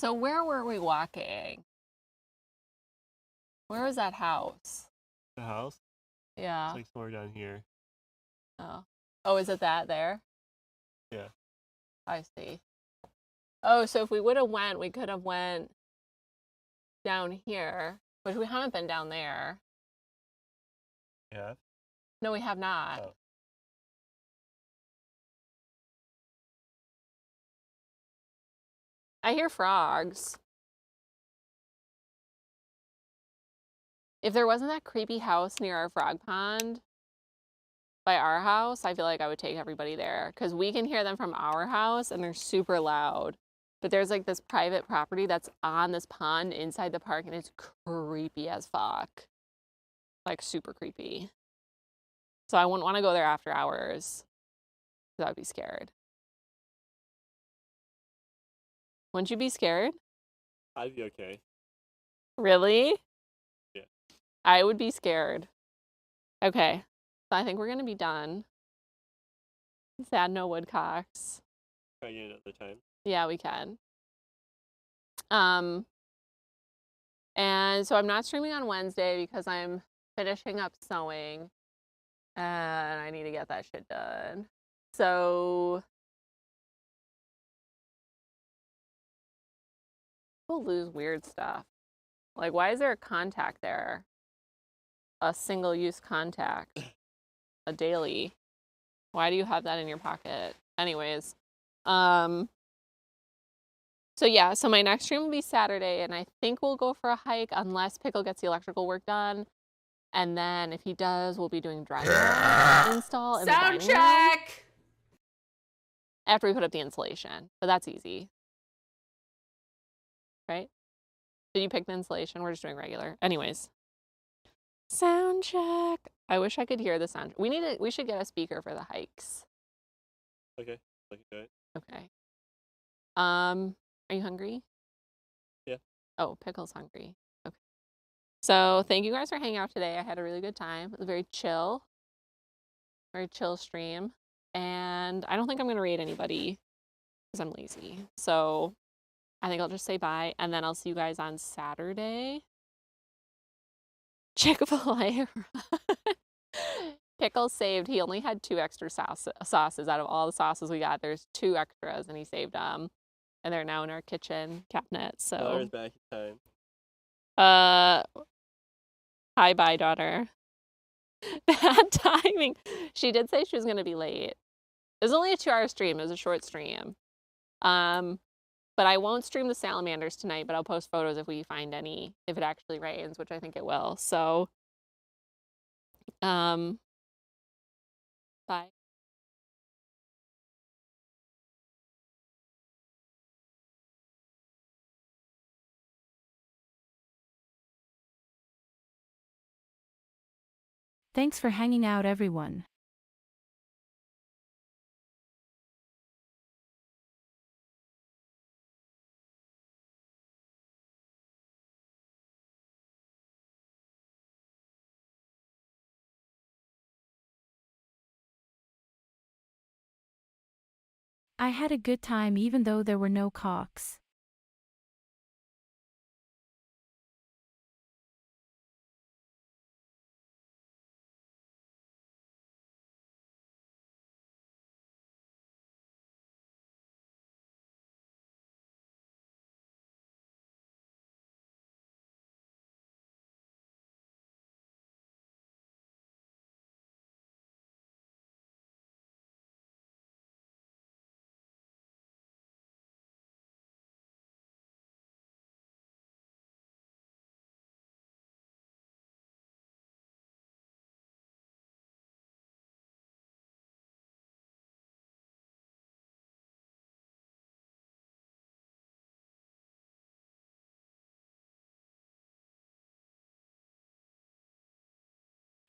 S1: So where were we walking? Where was that house?
S2: The house?
S1: Yeah.
S2: It's like somewhere down here.
S1: Oh. Oh, is it that there?
S2: Yeah.
S1: I see. Oh, so if we would have went, we could have went down here, which we haven't been down there.
S2: Yeah.
S1: No, we have not.
S2: Oh.
S1: I hear frogs. If there wasn't that creepy house near our frog pond by our house, I feel like I would take everybody there because we can hear them from our house and they're super loud. But there's like this private property that's on this pond inside the park and it's creepy as fuck. Like super creepy. So I wouldn't want to go there after hours because I'd be scared. Wouldn't you be scared?
S2: I'd be okay.
S1: Really?
S2: Yeah.
S1: I would be scared. Okay. So I think we're going to be done. Sad no woodcocks.
S2: Try again another time.
S1: Yeah, we can. And so I'm not streaming on Wednesday because I'm finishing up sewing and I need to get that shit done. So people lose weird stuff. Like, why is there a contact there? A single-use contact. A daily. Why do you have that in your pocket? Anyways, so yeah, so my next stream will be Saturday, and I think we'll go for a hike unless Pickle gets the electrical work done. And then if he does, we'll be doing drywall install in the
S3: Sound
S1: dining room
S3: check!
S1: after we put up the insulation. But that's easy. Right? Did you pick the insulation? We're just doing regular. Anyways. Sound check. I wish I could hear the sound. We should get a speaker for the hikes.
S2: Okay. Look at it.
S1: Okay. Are you hungry?
S2: Yeah.
S1: Oh, Pickle's hungry. Okay. So thank you guys for hanging out today. I had a really good time. It was very chill stream. And I don't think I'm going to raid anybody because I'm lazy. So I think I'll just say bye. And then I'll see you guys on Saturday. Chick-fil-A. Pickle saved. He only had 2 extra sauces out of all the sauces we got. There's 2 extras and he saved them. And they're now in our kitchen cabinet.
S2: Daughter's
S1: So
S2: back in
S1: hi bye daughter. Bad timing. She did say she was gonna be late. It was only a 2-hour stream, it was a short stream. But I won't stream the salamanders tonight, but I'll post photos if we find any, if it actually rains, which I think it will. So bye.
S5: Thanks for hanging out, everyone. I had a good time even though there were no cocks.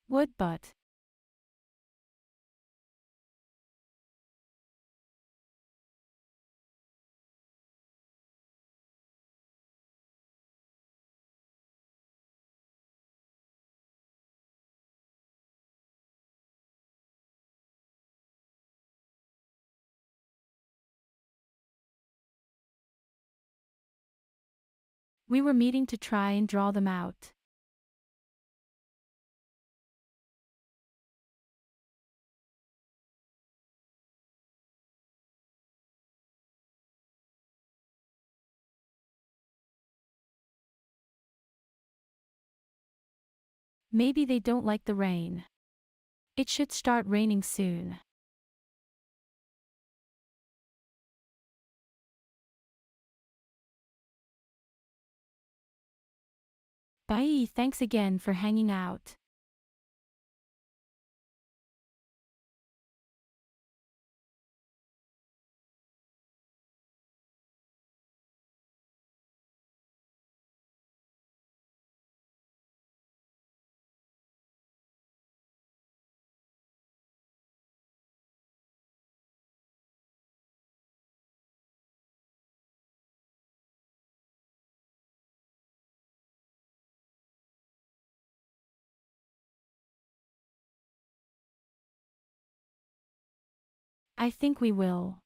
S5: Wood butt.
S6: We were meeting to try and draw them out. Maybe they don't like the rain. It should start raining soon. Bye, thanks again for hanging out. I think we will.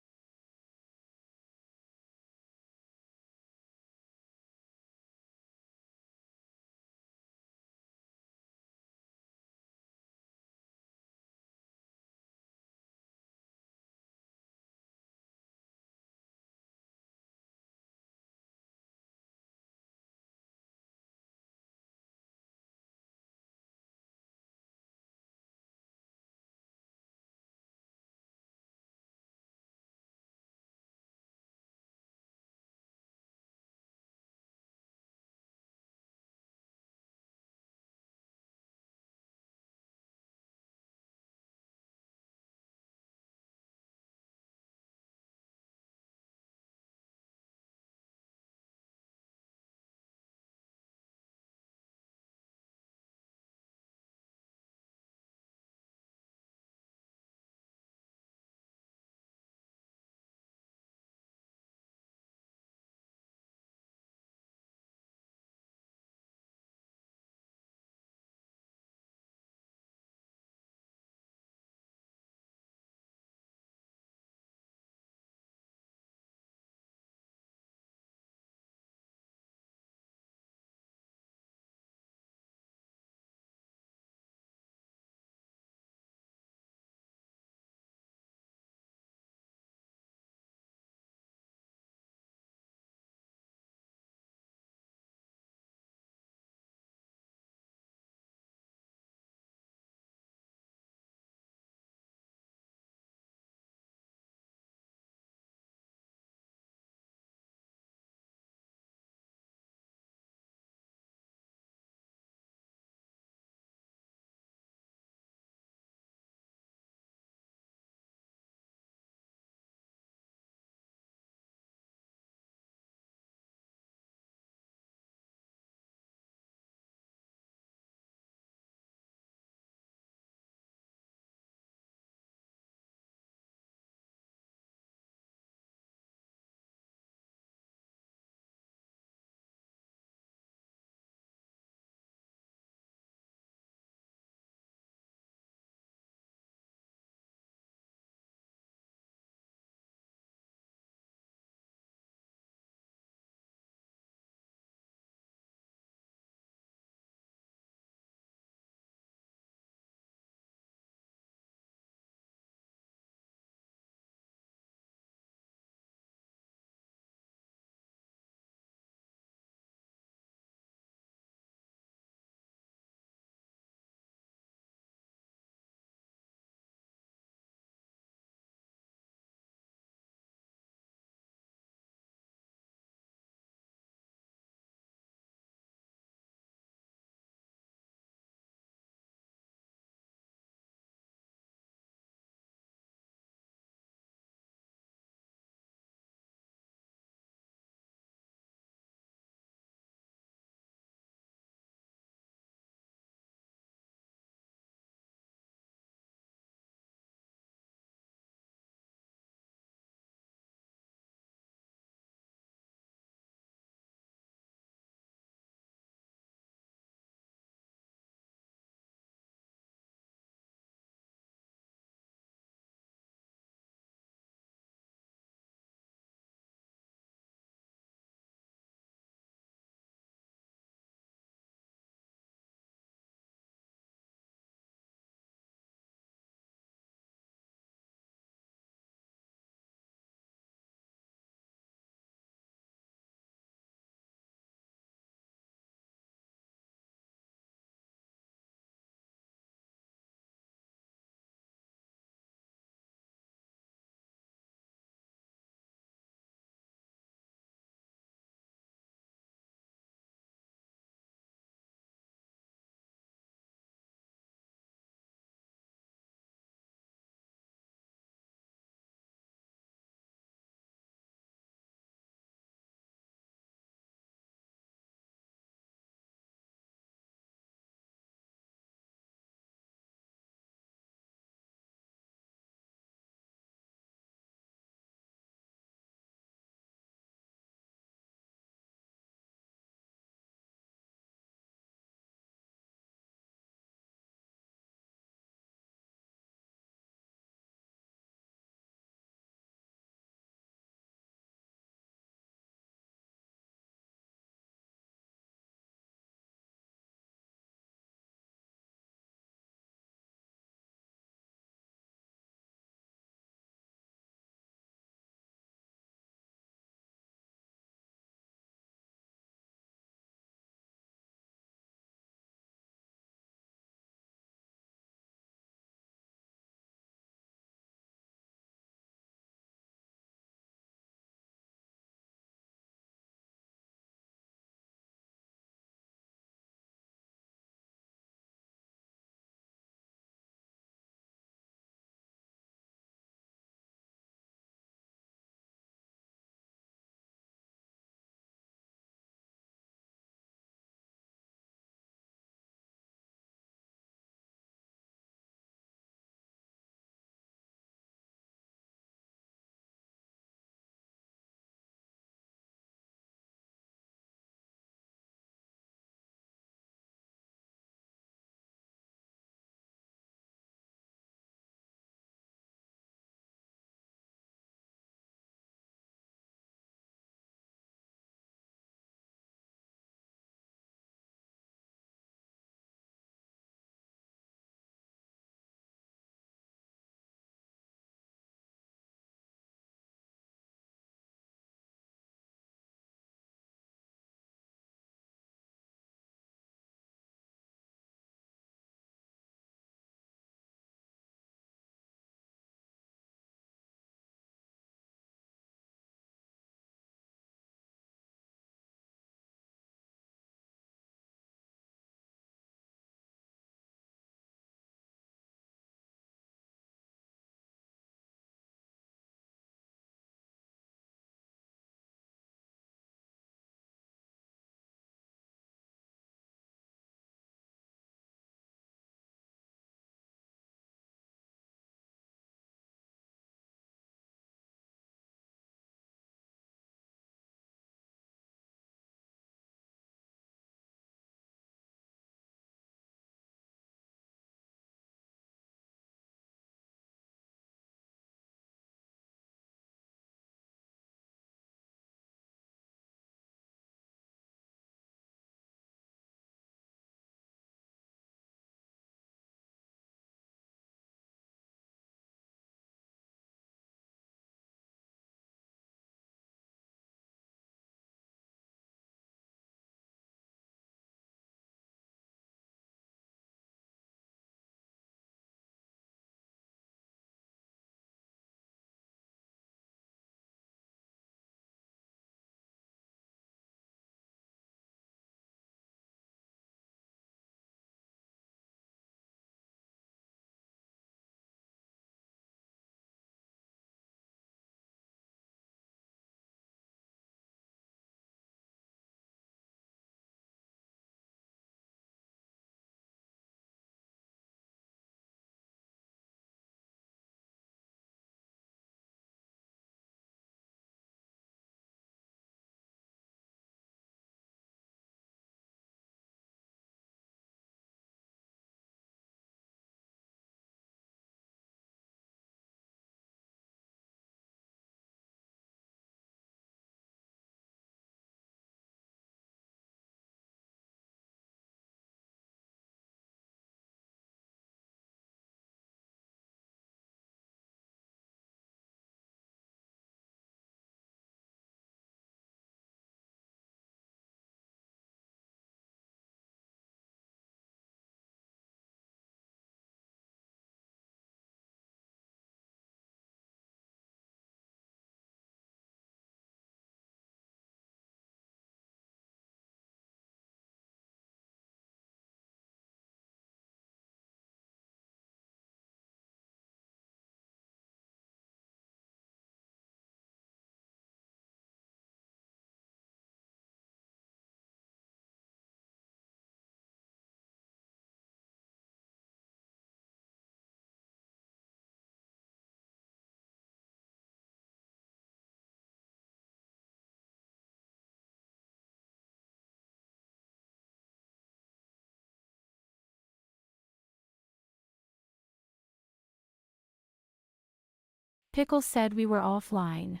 S6: Pickle said we were all flying.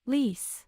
S6: Lise.